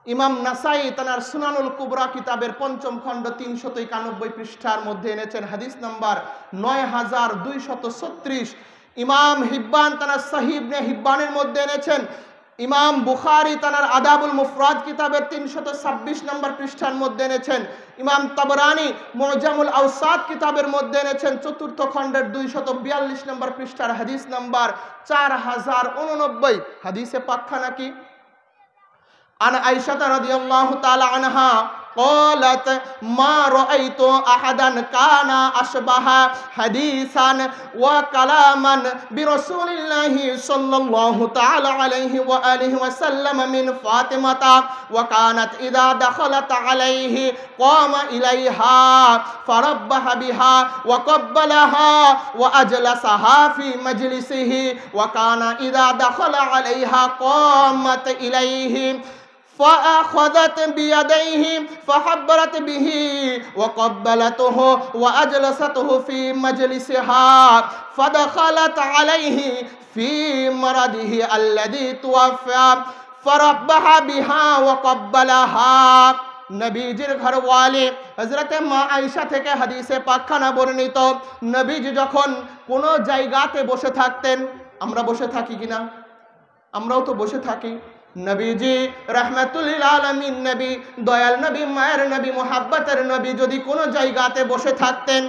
ইমাম নাসাই তার সুনানুল কুবরা কিতাবের 5ম খণ্ড 391 পৃষ্ঠার মধ্যে এনেছেন, হাদিস নাম্বার 9236। ইমাম হিব্বান তার সহিহ ইবনে হিব্বানের মধ্যে এনেছেন। ইমাম বুখারী তার আদাবুল মুফরাদ কিতাবের 326 নম্বর পৃষ্ঠার মধ্যে এনেছেন। ইমাম তাবরানী মুজামুল আওসাত কিতাবের মধ্যে এনেছেন 4th খণ্ডের 242 নম্বর পৃষ্ঠার হাদিস নাম্বার 4089। হাদিসে পাকখানা কি? আন আয়েশা রাদিয়াল্লাহু তাআলা আনহা قالت ما رأيت أحدا كان أشبه حديثا وكلاما برسول الله صلى الله تعالى عليه وآله وسلم من فاطمة وكانت إذا دخلت عليه قام إليها فربح بها وقبلها وأجلسها في مجلسه وكان إذا دخل عليها قامت إليه فأخذت بيديه فحبرت به وقبلته وأجلسته في مجلسها فدخلت عليه في مرضه الذي توفى فربح بها وقبلها নবীজির ঘরওয়ালি হযরতে মা আয়েশা থেকে হাদিসে পাকখানা বর্ণিত নবীজি যখন কোনো জায়গাতে বসে থাকতেন, আমরা বসে থাকি কিনা? আমরাও তো বসে থাকি। নবীজি রাহমাতুল লিল আলামিন নবী, দয়াল নবী, মায়ের নবী, মুহাব্বতের নবী যদি কোনো জায়গাতে বসে থাকতেন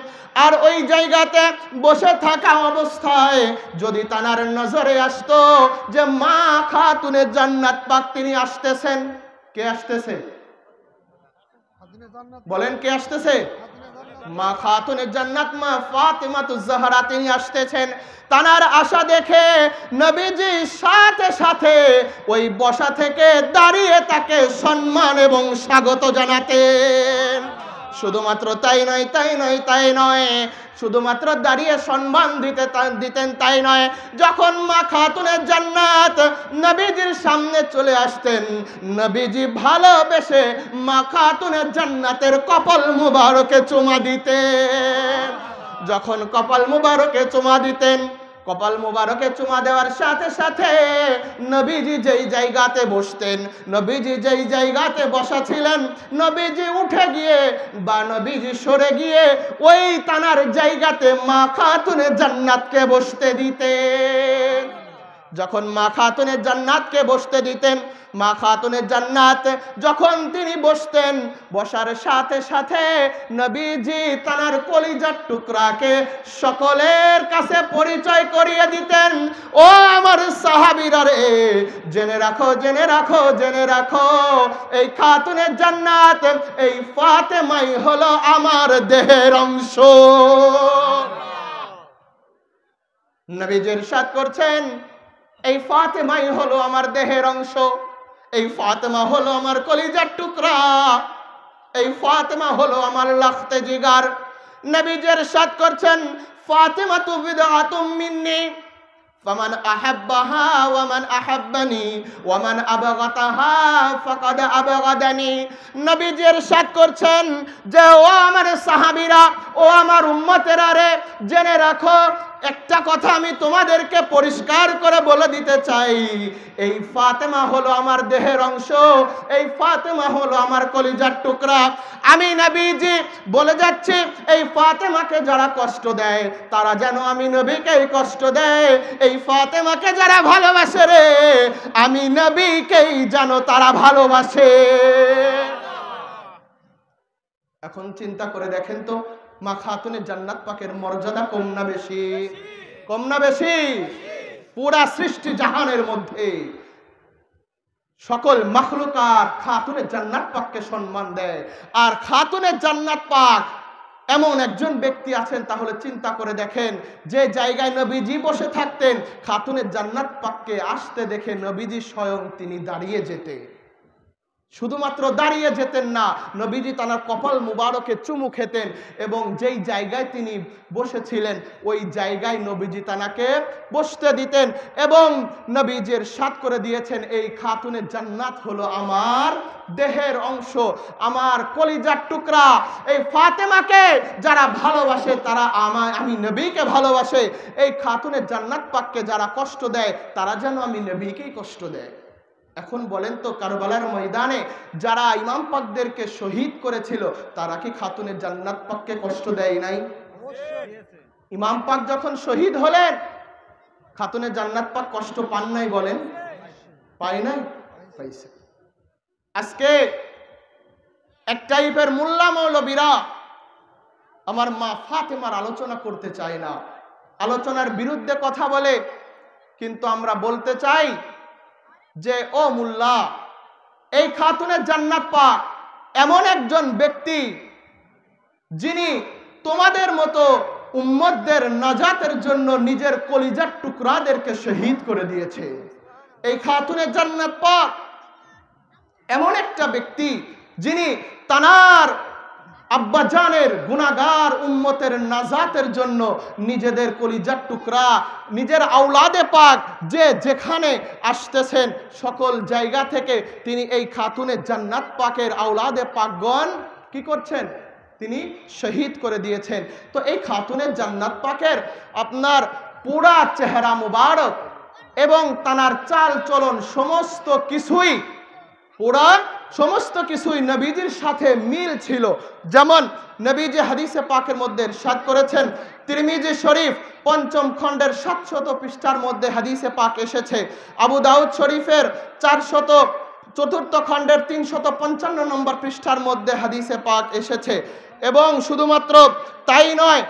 আর ওই জায়গাতে বসে থাকা অবস্থায় যদি তানার নজরে আসতো যে মা খাতুনে জান্নাত পাক তিনি আসতেছেন, কে আসতেছে বলেন, কে আসতেছে? মা খাতুনে জান্নাত মা ফাতিমাতুজ জাহরা তিনি আসতেছেন। তানার আশা দেখে নবীজি সাথে সাথে ওই বসা থেকে দাঁড়িয়ে তাকে সম্মান এবং স্বাগত জানাতেন। শুধুমাত্র তাই নয়, তাই নয়, শুধুমাত্র দাঁড়িয়ে সম্মান দিতেন তাই নয়, যখন মা খাতুনে জান্নাত নবীজির সামনে চলে আসতেন, নবীজি ভালোবেসে মা খাতুনে জান্নাতের কপাল মুবারকে চুমা দিতেন। যখন কপাল মুবারকে চুমা দিতেন, কপাল মুবারকে চুমা দেওয়ার সাথে সাথে নবীজি যেই জায়গাতে বসতেন, নবীজি যেই জায়গাতে বসা ছিলেন, নবীজি উঠে গিয়ে বা নবীজি সরে গিয়ে ওই তানার জায়গাতে মা খাতুনে জান্নাতকে বসতে দিতেন। যখন মা খাতুনে জান্নাতকে বসতে দিতেন, মা খাতুনে জান্নাত যখন তিনি বসতেন, বসার সাথে সাথে নবীজি তানার কলিজার টুকরাকে সকলের কাছে পরিচয় করিয়ে দিতেন। ও আমার সাহাবীরা রে, জেনে রাখো, জেনে রাখো, জেনে রাখো, এই খাতুনে জান্নাত এই ফাতেমাই হলো আমার দেহের অংশ। নবীজি ইরশাদ করছেন, এই ফাতেমাই হলো আমার দেহের অংশ, এই ফাতেমা হলো আমার কলিজার টুকরা, এই ফাতেমা হলো আমার লাখতে জিগার। নবীজি ইরশাদ করছেন, ফাতেমাতু বিদআতুম মিন্নি ফামান আহাব্বাহা ওয়ামান আহাব্বানি ওয়ামান আবগাতাহা ফাকাদ আবগাদানি। নবীজি ইরশাদ করছেন যে ও আমার সাহাবীরা, ও আমার উম্মতেরা রে, জেনে রাখো, একটা কথা আমি তোমাদেরকে পরিষ্কার করে বলে দিতে চাই, এই ফাতেমা হলো আমার দেহের অংশ, এই ফাতেমা হলো আমার কলিজার টুকরা। আমি নবীজি বলে যাচ্ছি, এই ফাতেমাকে যারা কষ্ট দেয় তারা যেন আমি নবীকেই কষ্ট দেয়, এই ফাতেমাকে যারা ভালোবাসে রে, আমি নবীকেই যেন তারা ভালোবাসে। এখন চিন্তা করে দেখেন তো, মা খাতুনে জান্নাত পাকের মর্যাদা কম না বেশি? কম না বেশি? পুরা সৃষ্টি জাহানের মধ্যে সকল মাখলুকাত খাতুনে জান্নাত পাককে সম্মান দেয়, আর খাতুনে জান্নাত পাক এমন একজন ব্যক্তি আছেন, তাহলে চিন্তা করে দেখেন, যে জায়গায় নবীজি বসে থাকতেন, খাতুনে জান্নাত পাককে আসতে দেখে নবীজি স্বয়ং তিনি দাঁড়িয়ে যেতেন। শুধুমাত্র দাঁড়িয়ে যেতেন না, নবীজি তানার কপাল মুবারকে চুমু খেতেন এবং যেই জায়গায় তিনি বসেছিলেন ওই জায়গায় নবীজি তানাকে বসতে দিতেন। এবং নবীজি ইরশাদ করে দিয়েছেন, এই খাতুনে জান্নাত হলো আমার দেহের অংশ, আমার কলিজার টুকরা। এই ফাতেমাকে যারা ভালোবাসে তারা আমি নবীকে ভালোবাসে, এই খাতুনে জান্নাত পাককে যারা কষ্ট দেয় তারা যেন আমি নবীকেই কষ্ট দেয়। এখন বলেন তো, কারবালার ময়দানে যারা ইমাম পাকদেরকে শহীদ করেছিল তারা কি খাতুনে জান্নাত পাককে কষ্ট দেয় নাই? ইমাম পাক যখন শহীদ হলেন, খাতুনে জান্নাত পাক কষ্ট পান নাই? বলেন, পায় নাই? পাইছে। আজকে এক টাইপের মোল্লা মৌলবীরা আমার মা ফাতেমার আলোচনা করতে চায় না, আলোচনার বিরুদ্ধে কথা বলে। কিন্তু আমরা বলতে চাই যে ও মুল্লা, এই খাতুনে জান্নাত পাক এমন একজন ব্যক্তি যিনি তোমাদের মতো উম্মতদের নাজাতের জন্য নিজের কলিজার টুকরাদেরকে শহীদ করে দিয়েছে। এই খাতুনে জান্নাত পাক এমন একটা ব্যক্তি যিনি তানার আব্বাজানের গুনাহগার উম্মতের নাজাতের জন্য নিজেদের কলিজার টুকরা, নিজের আওলাদে পাক যে যেখানে আসতেছেন সকল জায়গা থেকে তিনি এই খাতুনে জান্নাত পাকের আওলাদে পাকগণ কি করছেন? তিনি শহীদ করে দিয়েছেন। তো এই খাতুনে জান্নাত পাকের আপনার পুরা চেহারা মুবারক এবং তানার চাল চলন সমস্ত কিছুই নবীজির সাথে মিল ছিল। যেমন নবীজি হাদিসে পাকের মধ্যে ইরশাদ করেছেন, তিরমিজি শরীফ ৫ম খণ্ডের ৭০০ পৃষ্ঠার মধ্যে হাদিসে পাক এসেছে। আবু দাউদ শরীফের ৪০৪ খণ্ডের ৩৫৫ নম্বর পৃষ্ঠার মধ্যে হাদিসে পাক এসেছে। এবং শুধুমাত্র তাই নয়,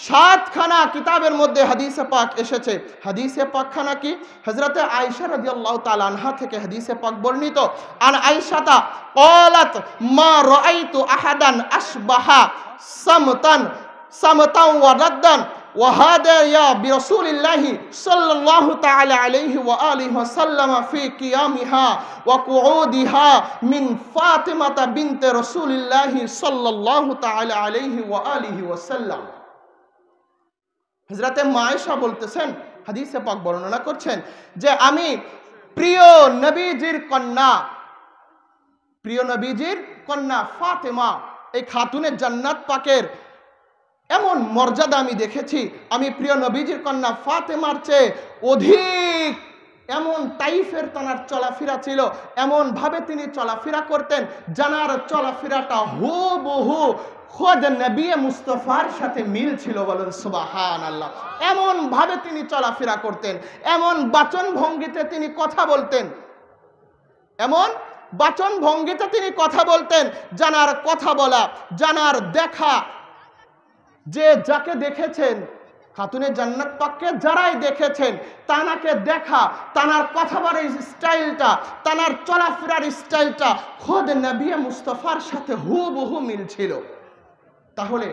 7খানা কিতাবের মধ্যে হাদিসে পাক এসেছে। হাদিসে পাকখানা কি? হযরতে আয়েশা রাদিয়াল্লাহু তাআলা আনহা থেকে হাদিসে পাক বর্ণিত। আন আয়েশাতা ক্বালাত মা রাআইতু আহাদান আশবাহা সামতান ওয়া রাদ্দান ওয়া হাদা ইয়া বিরাসূলিল্লাহি সাল্লাল্লাহু তাআলা আলাইহি ওয়া আলিহি ওয়া সাল্লাম ফি কিয়ামিহা ওয়া কুউদিহা মিন ফাতিমাতা বিনতে রাসূলিল্লাহি সাল্লাল্লাহু তাআলা আলাইহি ওয়া আলিহি ওয়া সাল্লাম। হযরতে আয়েশা বলতেছেন, হাদিসে পাক বর্ণনা করছেন যে আমি প্রিয় নবীজির কন্যা ফাতেমা এই খাতুনে জান্নাত পাকের এমন মর্যাদা আমি দেখেছি। আমি প্রিয় নবীজির কন্যা ফাতেমার চেয়ে অধিক এমন টাইফের তানার চলাফেরা ছিল, এমন ভাবে তিনি চলাফেরা করতেন জানার চলাফেরাটা হুবহু খোদ নবী মুস্তাফার সাথে মিল ছিল। বলেন সুবহানাল্লাহ। এমন ভাবে তিনি চলাফেরা করতেন, এমন বাচন ভঙ্গিতে তিনি কথা বলতেন, জানার কথা বলা, জানার দেখা। যে যাকে দেখেছেন খাতুনে জান্নাত পাককে যারাই দেখেছেন, তানাকে দেখা, তানার কথা বলার স্টাইলটা, তানার চলাফেরার স্টাইলটা খোদ নবী মুস্তাফার সাথে হুবহু মিল ছিল। তাহলে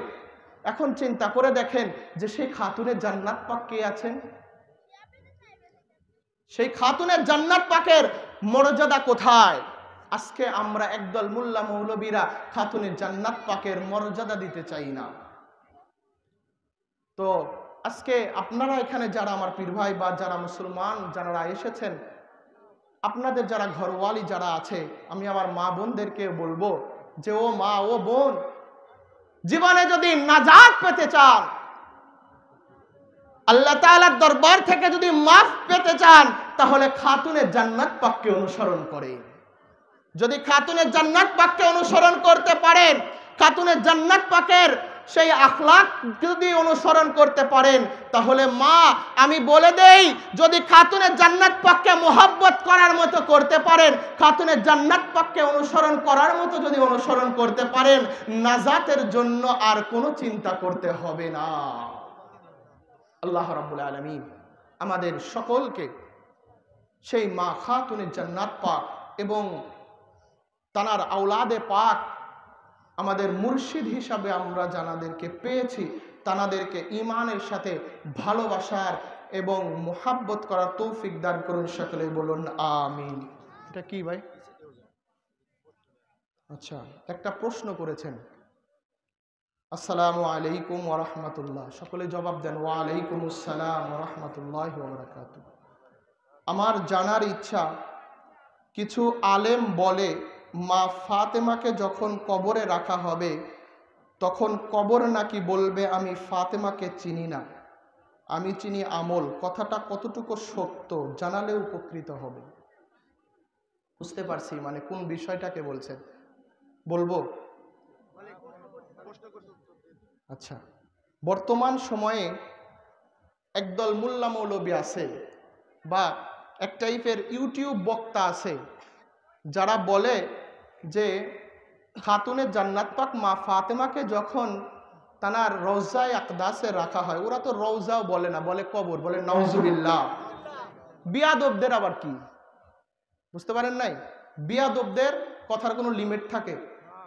এখন চিন্তা করে দেখেন যে সেই খাতুনে জান্নাত পাক কে আছেন? সেই খাতুনে জান্নাত পাকের মর্যাদা কোথায়? আজকে আমরা একদল মোল্লা মৌলবীরা খাতুনে জান্নাত পাকের মর্যাদা দিতে চাই না। তো আজকে আপনারা এখানে যারা আমার পীর ভাই বা যারা মুসলমান যারা এসেছেন, আপনাদের যারা ঘরওয়ালি যারা আছে, আমি আমার মা বোনদেরকে বলবো যে ও মা ও বোন, জীবনে যদি নাজাত পেতে চান, আল্লাহ তাআলার দরবার থেকে যদি মাফ পেতে চান, তাহলে খাতুনে জান্নাত পাককে অনুসরণ করেন। যদি খাতুনে জান্নাত পাককে অনুসরণ করতে পারেন, খাতুনে জান্নাত পাকের সেই আখলাক যদি অনুসরণ করতে পারেন, তাহলে মা আমি বলে দেই, যদি খাতুনে জান্নাত পাককে মোহাব্বত করার মতো করতে পারেন, খাতুনে জান্নাত পাককে অনুসরণ করার মতো যদি অনুসরণ করতে পারেন, নাজাতের জন্য আর কোনো চিন্তা করতে হবে না। আল্লাহ রাব্বুল আলামিন আমাদের সকলকে সেই মা খাতুনে জান্নাত পাক এবং তানার আওলাদে পাক আমাদের মুর্শিদ হিসাবে আমরা যাদেরকে পেয়েছি, তানাদেরকে ঈমানের সাথে ভালোবাসার এবং মুহাব্বত করার তৌফিক দান করুন। সকলে বলুন আমিন। এটা কি ভাই? আচ্ছা, একটা প্রশ্ন করেছেন, আসসালামু আলাইকুম ওয়া রাহমাতুল্লাহ। সকলে জবাব দেন, ওয়া আলাইকুম আসসালাম ওয়া রাহমাতুল্লাহি ওয়া বারাকাতুহু। আমার জানার ইচ্ছা, কিছু আলেম বলে মা ফাতেমাকে যখন কবরে রাখা হবে তখন কবর নাকি বলবে আমি ফাতেমাকে চিনি না, আমি চিনি আমল। কথাটা কতটুকু সত্য জানালে উপকৃত হবে। বুঝতে পারছি মানে কোন বিষয়টাকে বলছেন, বলবো? আচ্ছা, বর্তমান সময়ে একদল মোল্লা মৌলবী আছে বা এক টাইপের ইউটিউব বক্তা আছে যারা বলে যে খাতুনে জান্নাত পাক মা ফাতেমাকে যখন তানার রওজায়ে আকদাসে রাখা হয়, ওরা তো রওজাও বলে না, বলে কবর, বলে নাউজুবিল্লাহ। বিয়াদবদের আবার কি বুঝতে পারেন নাই? বিয়াদবদের কথার কোনো লিমিট থাকে?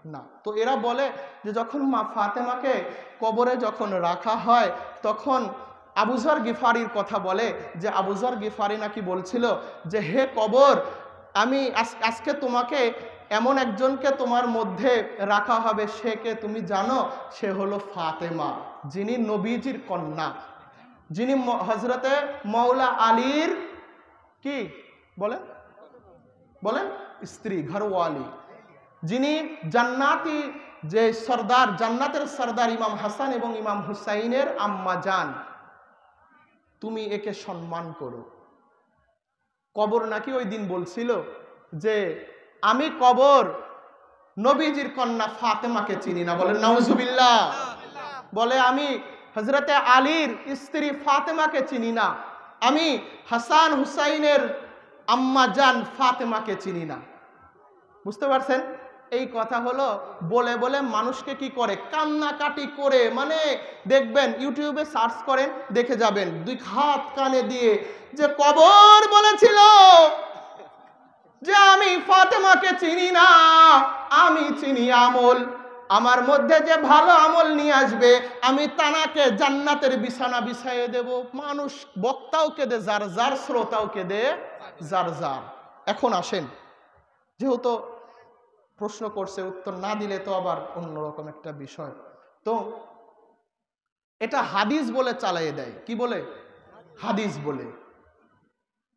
না। তো এরা বলে যে যখন মা ফাতেমাকে কবরে যখন রাখা হয় তখন আবু যর গিফারির কথা বলে যে আবু যর গিফারি নাকি বলছিল যে হে কবর, আমি আজকে তোমাকে এমন একজনকে তোমার মধ্যে রাখা হবে, সে কে তুমি জানো? সে হলো ফাতেমা, যিনি নবীজির কন্যা, যিনি হযরতে মাওলা আলীর কি বলেন বলেন স্ত্রী, ঘরওয়ালি, যিনি জান্নাতি যে সর্দার, জান্নাতের সর্দার ইমাম হাসান এবং ইমাম হুসাইনের আম্মা জান, তুমি একে সম্মান করো। কবর নাকি ওই দিন বলছিল যে আমি কবর নবীজির কন্যা ফাতেমাকে চিনি না, বলেন নাউজুবিল্লাহ। বলে আমি হযরতে আলীর স্ত্রী ফাতেমাকে চিনি না, আমি হাসান হুসাইনের আম্মা জান ফাতেমাকে চিনি না। বুঝতে পারছেন? এই কথা হলো বলে বলে মানুষকে কি করে, কান্নাকাটি করে, মানে দেখবেন ইউটিউবে সার্চ করেন দেখে যাবেন, দুই হাত কানে দিয়ে যে কবর বলেছিল যে আমি ফাতেমাকে চিনি না, আমি চিনি আমল, আমার মধ্যে যে ভালো আমল নিয়ে আসবে আমি তানাকে জান্নাতের বিছানা বিছাইয়ে দেব। মানুষ বক্তাও কেঁদে যার যার, শ্রোতাও কেঁদে যার যার। এখন আসেন, যেহেতু প্রশ্ন করছে উত্তর না দিলে তো আবার অন্যরকম একটা বিষয়, তো এটা হাদিস বলে চালিয়ে দেয়। কি বলে? হাদিস বলে।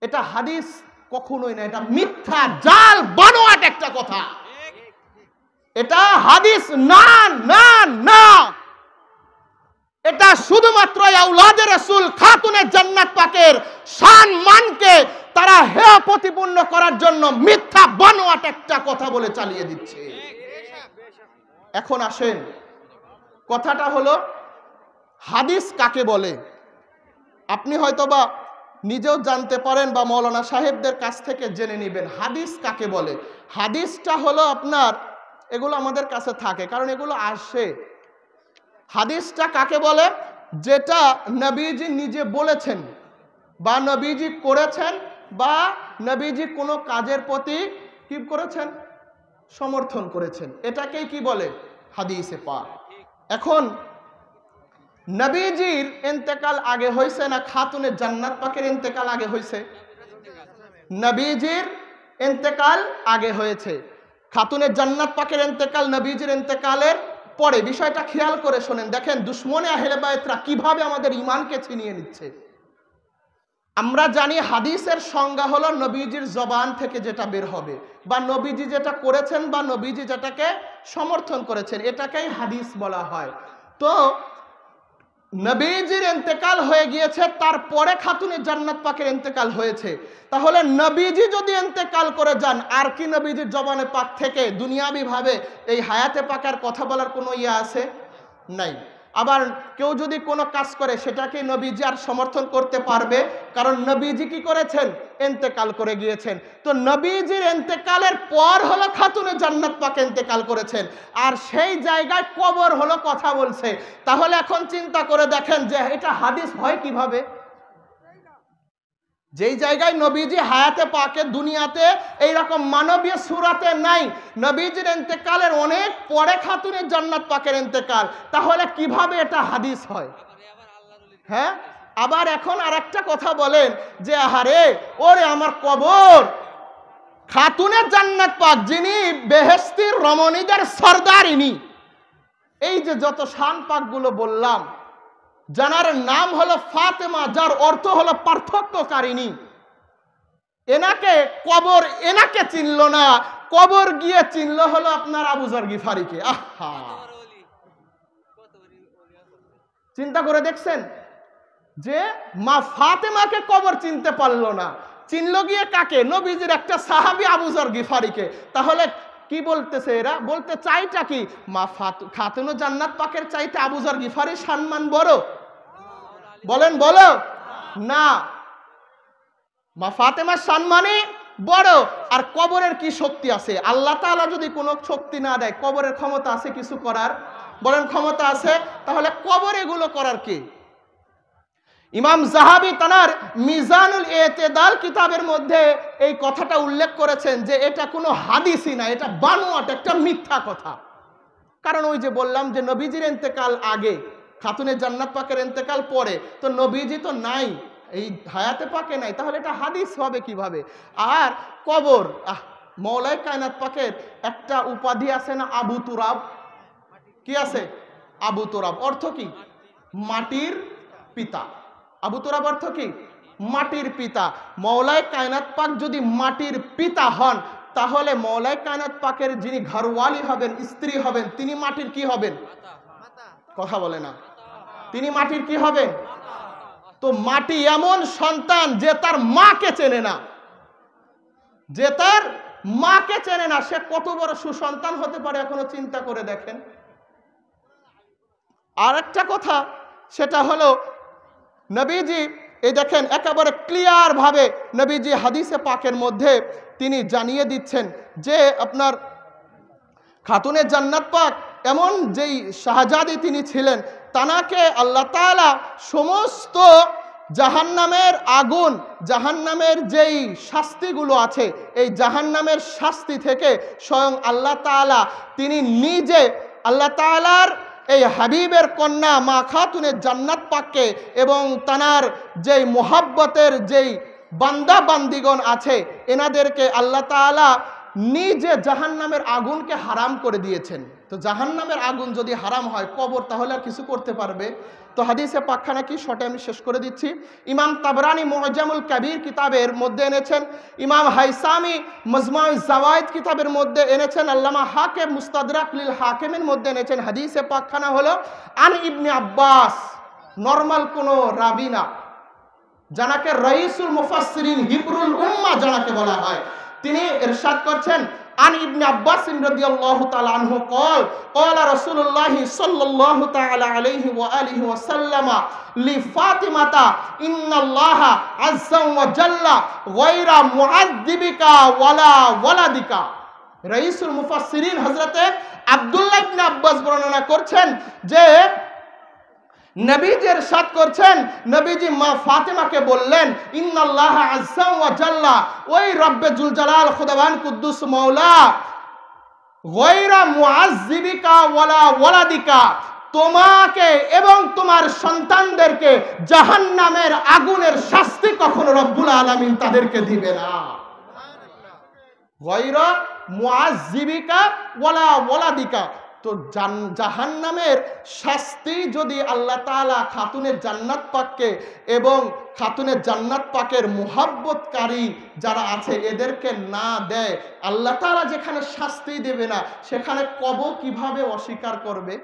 এটা হাদিস কখনোই না, এটা মিথ্যা জাল বানোয়াট একটা কথা। এটা হাদিস না না না, এটা শুধুমাত্র আওলাদে রাসূল খাতুনে জান্নাত পাকের শান মানকে তারা হেয় প্রতিপন্ন করার জন্য মিথ্যা বানোয়াট একটা কথা বলে চালিয়ে দিচ্ছে। এখন আসেন, কথাটা হলো হাদিস কাকে বলে? আপনি হয়তোবা নিজেও জানতে পারেন বা মৌলানা সাহেবদের কাছ থেকে জেনে নেবেন হাদিস কাকে বলে। হাদিসটা হলো আপনার, এগুলো আমাদের কাছে থাকে কারণ এগুলো আসে। হাদিসটা কাকে বলে? যেটা নবীজি নিজে বলেছেন বা নবীজি করেছেন বা নবীজি কোনো কাজের প্রতি কি করেছেন, সমর্থন করেছেন, এটাকেই কি বলে? হাদিসে পাক। এখন নবীজির ইন্তেকাল আগে হয়েছে না খাতুনে জান্নাত পাকের ইন্তেকাল আগে হয়েছে? নবীজির ইন্তেকাল আগে হয়েছে, খাতুনে জান্নাত পাকের ইন্তেকাল নবীজির ইন্তেকালের পরে। বিষয়টা খেয়াল করে শোনেন, দেখেন দুশমনে আহলে বায়তরা কিভাবে আমাদের ঈমানকে ছিনিয়ে নিচ্ছে। আমরা জানি হাদিসের সংজ্ঞা হলো নবীজির জবান থেকে যেটা বের হবে বা নবীজি যেটা করেছেন বা নবীজি যেটাকে সমর্থন করেছেন, এটাকেই হাদিস বলা হয়। তো নবীজির ইন্তেকাল হয়ে গিয়েছে, তারপরে খাতুনে জান্নাত পাকের ইন্তেকাল হয়েছে। তাহলে নবীজি যদি ইন্তেকাল করে যান, আর কি নবীজির জবানে পাক থেকে দুনিয়াবি ভাবে এই হায়াতে পাকার কথা বলার কোনো ইয়ে আছে? নাই। আবার কেউ যদি কোনো কাজ করে সেটাকে নবীজি আর সমর্থন করতে পারবে? কারণ নবীজি কি করেছেন? ইন্তেকাল করে গিয়েছেন। তো নবীজির ইন্তেকালের পর হলো খাতুনে জান্নাত পাকে ইন্তেকাল করেছেন, আর সেই জায়গায় কবর হলো কথা বলছে। তাহলে এখন চিন্তা করে দেখেন যে এটা হাদিস হয় কিভাবে? যেই জায়গায় নবীজি হায়াতে পাকে দুনিয়াতে এইরকম মানবীয় সুরাতে নাই, নবীজির ইন্তেকালের অনেক পরে খাতুনে জান্নাত পাকের ইন্তেকাল, তাহলে কিভাবে এটা হাদিস হয়? হ্যাঁ, আবার এখন আরেকটা কথা বলেন যে আহারে ওরে আমার কবর, খাতুনে জান্নাত পাক যিনি বেহেশতির রমণীদের সর্দারিনী, এই যে যত শান পাকগুলো বললাম, জানার নাম হলো ফাতেমা, যার অর্থ হলো পার্থক্যকারিণী, এনাকে কবর এনাকে চিনল না, কবর গিয়ে চিনল হলো আপনার আবু যর গিফারিকে। আহা, চিন্তা করে দেখছেন যে মা ফাতেমাকে কবর চিনতে পারলো না, চিনল গিয়ে কাকে? নবীজির একটা সাহাবী আবু যর গিফারিকে। তাহলে কি বলতেছে এরা? বলতে চাইটা কি? মা খাতুনে জান্নাত পাকের চাইতে আবু যর গিফারির সম্মান বড়? বলেন বলো না, মা ফাতেমার সম্মানই বড়। আর কবরের কি শক্তি আছে? আল্লাহ তাআলা যদি কোনো শক্তি না দেয়, কবরের ক্ষমতা আছে কিছু করার? বলেন ক্ষমতা আছে? তাহলে কবর এগুলো করার কি? ইমাম যাহাবী তানার মিজানুল ইতিদাল কিতাবের মধ্যে এই কথাটা উল্লেখ করেছেন যে এটা কোনো হাদিসই না, এটা বানোয়াট একটা মিথ্যা কথা। কারণ ওই যে বললাম যে নবীজির ইন্তেকাল আগে, খাতুনে জান্নাত পাকের ইন্তেকাল পরে, তো নবীজি তো নাই, এই হায়াতে পাকে নাই, তাহলে এটা হাদিস হবে কিভাবে? আর কবর, মৌলাই কায়নাত পাকের একটা উপাধি আছে না, আবু তুরাব। কি আছে? আবু তুরাব। অর্থ কি? মাটির পিতা। আবু তুরাব অর্থ কি? মাটির পিতা। মৌলাই কায়নাত পাক যদি মাটির পিতা হন, তাহলে মৌলাই কায়নাত পাকের যিনি ঘরওয়ালি হবেন, স্ত্রী হবেন, তিনি মাটির কি হবেন? কথা বলে না। তিনি মাটির কি হবেন? তো মাটি এমন সন্তান যে তার মাকে চেনে না, যে তার মাকে চেনে না, সে কত বড় সুসন্তান হতে পারে এখনো চিন্তা করে দেখেন। আর একটা কথা, সেটা হলো নবীজি, এই দেখেন একেবারে ক্লিয়ার ভাবে নবীজি হাদিসে পাকের মধ্যে তিনি জানিয়ে দিচ্ছেন যে আপনার খাতুনে জান্নাত পাক এমন যেই শাহজাদি তিনি ছিলেন, তানাকে আল্লাহ তাআলা সমস্ত জাহান্নামের আগুন, জাহান্নামের যেই শাস্তিগুলো আছে, এই জাহান্নামের শাস্তি থেকে স্বয়ং আল্লাহ তাআলা তিনি নিজে, আল্লাহ তাআলার এই হাবিবের কন্যা মা খাতুনে জান্নাত পাককে এবং তানার যেই মোহাব্বতের যেই বান্দা বান্দিগণ আছে, এনাদেরকে আল্লাহ তাআলা নিজে জাহান্নামের আগুনকে হারাম করে দিয়েছেন। তো জাহান্নামের আগুন যদি হারাম হয়, কবর তাহলে আর কিছু করতে পারবে? তো হাদিসে পাকখানা কি শর্টে আমি শেষ করে দিচ্ছি। ইমাম তাবরানি মুআজ্জামুল কাবীর কিতাবের মধ্যে এনেছেন, ইমাম হাইসামি মাজমাউজ জাওয়ায়েদ কিতাবের মধ্যে এনেছেন, আল্লামা হাকিম মুস্তাদরাক লিল হাকিমের মধ্যে এনেছেন। হাদিসে পাকখানা হলো আন ইবনে আব্বাস, নরমাল কোনো রাবি না, যাকে রাইসুল মুফাসসিরিন, হিবরুল উম্মাহ যাকে বলা হয়, তিনি ইরশাদ করছেন আন ইবনে আব্বাস রাদিয়াল্লাহু তাআলা আনহু قال قال رسول الله صلى الله تعالى عليه واله وسلم لفاطمه ان الله عز وجل غير معذبك ولا ولدك। রাইসুল মুফাসসিরিন হযরতে আব্দুল্লাহ ইবনে আব্বাস বর্ণনা করছেন যে নবীজি ইরশাদ করছেন, নবীজি মা ফাতেমাকে বললেন, ইন্নাল্লাহ আযজা ওয়া জাল্লা, ওই রব্বে জুল জালাল খুদাবান কুদ্দুস মাওলা, গায়রা মুআযযিবিকা ওয়ালা ওয়ালাদিকা, তোমাকে এবং তোমার সন্তানদেরকে জাহান্নামের আগুনের শাস্তি কখনো রব্বুল আলামিন তাদেরকে দিবে না। গায়রা মুআযযিবিকা ওয়ালা ওয়ালাদিকা, তো জাহান্নামের শাস্তি যদি আল্লাহ তাআলা খাতুনে জান্নাত পাককে এবং খাতুনে জান্নাত পাকের মুহাব্বতকারী যারা আছে এদেরকে না দেয়, আল্লাহ তাআলা যেখানে শাস্তি দেবে না, সেখানে কবর কিভাবে অস্বীকার করবে?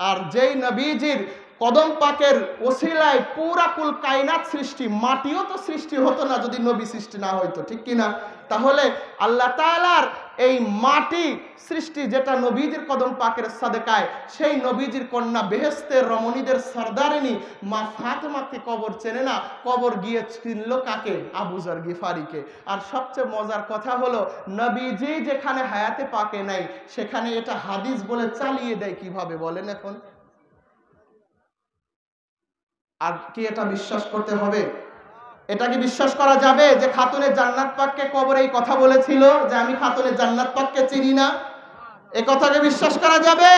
আর যেই নবীজির কদম পাকের ওসিলায় পুরা কুল কায়নাত সৃষ্টি, মাটিও তো সৃষ্টি হতো না যদি নবী সৃষ্টি না হইতো, ঠিক কিনা? তাহলে আল্লাহ তাআলার এই মাটি সৃষ্টি যেটা নবীজির কদম পাকের সাদেকায়, সেই নবীজির কন্যা বেহেশতের রমণীদের সরদারিনী মা ফাতেমাকে কবর চেনে না, কবর গিয়ে চিনল কাকে? আবু যর গিফারিকে। আর সবচেয়ে মজার কথা হলো, নবীজি যেখানে হায়াতে পাকে নাই, সেখানে এটা হাদিস বলে চালিয়ে দেয় কিভাবে বলেন এখন? আর কি এটা বিশ্বাস করতে হবে? এটা কি বিশ্বাস করা যাবে যে খাতুনে জান্নাত পাককে কবরে এই কথা বলেছিল যে আমি খাতুনে জান্নাত পাককে চিনি না? এই কথাকে বিশ্বাস করা যাবে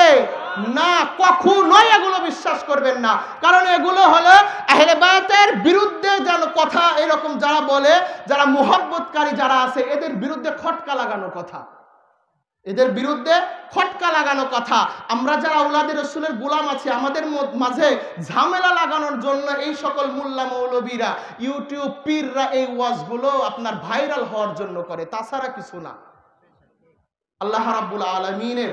না, কখনোই এগুলো বিশ্বাস করবেন না। কারণ এগুলো হলো আহলে বায়তের বিরুদ্ধে যেন কথা, এরকম যারা বলে, যারা মুহাব্বতকারী যারা আছে, এদের বিরুদ্ধে খটকা লাগানো কথা, এদের বিরুদ্ধে খটকা লাগানো কথা। আমরা যারা আওলাদে রাসূলের গোলাম আছি, আমাদের মাঝে ঝামেলা লাগানোর জন্য এই সকল মোল্লা মৌলবীরা, ইউটিউব পীররা এই ওয়াজগুলো আপনার ভাইরাল হওয়ার জন্য করে, তাছাড়া কিছু না। আল্লাহ রাব্বুল আলামিনের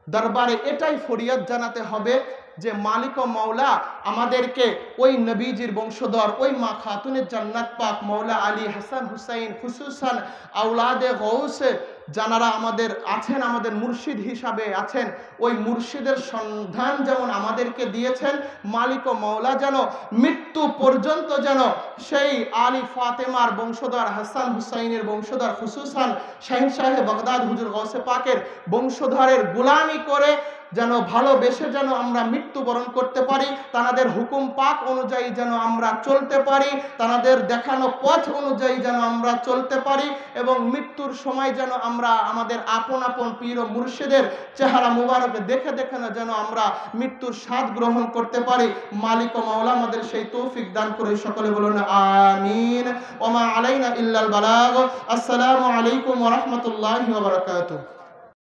দরবারে এটাই ফরিয়াদ জানাতে হবে যে মালিক ও মাওলা আমাদেরকে ওই নবীজির বংশধর, ওই মা খাতুনের জান্নাত পাক মাওলা আলী হাসান হুসাইন, খুসুসান আওলাদে গৌসে যারা আমাদের আছেন, আমাদের মুর্শিদ হিসাবে আছেন, ওই মুর্শিদের সন্ধান যেমন আমাদেরকে দিয়েছেন, মালিক ও মাওলা যেন মৃত্যু পর্যন্ত যেন সেই আলী ফাতেমার বংশধর, হাসান হুসাইনের বংশধর, খুসুসান শাহিনশাহে বাগদাদ হুজুর গৌসে পাকের বংশধরের গোলামি করে যেন ভালোবেসে যেন আমরা মৃত্যুবরণ করতে পারি, তাদের হুকুম পাক অনুযায়ী যেন আমরা চলতে পারি, তাদের দেখানো পথ অনুযায়ী যেন আমরা চলতে পারি, এবং মৃত্যুর সময় যেন আমরা আমাদের আপন আপন পীর ও মুর্শিদের চেহারা মুবারক দেখে দেখে না যেন আমরা মৃত্যুর স্বাদ গ্রহণ করতে পারি। মালিক ও মাওলা আমাদের সেই তৌফিক দান করে। সকলে বলুন আমিন। ওমা আলাইনা ইল্লাল বালাগ। আসসালামু আলাইকুম ওয়া রাহমাতুল্লাহি ওয়া বারাকাতুহু।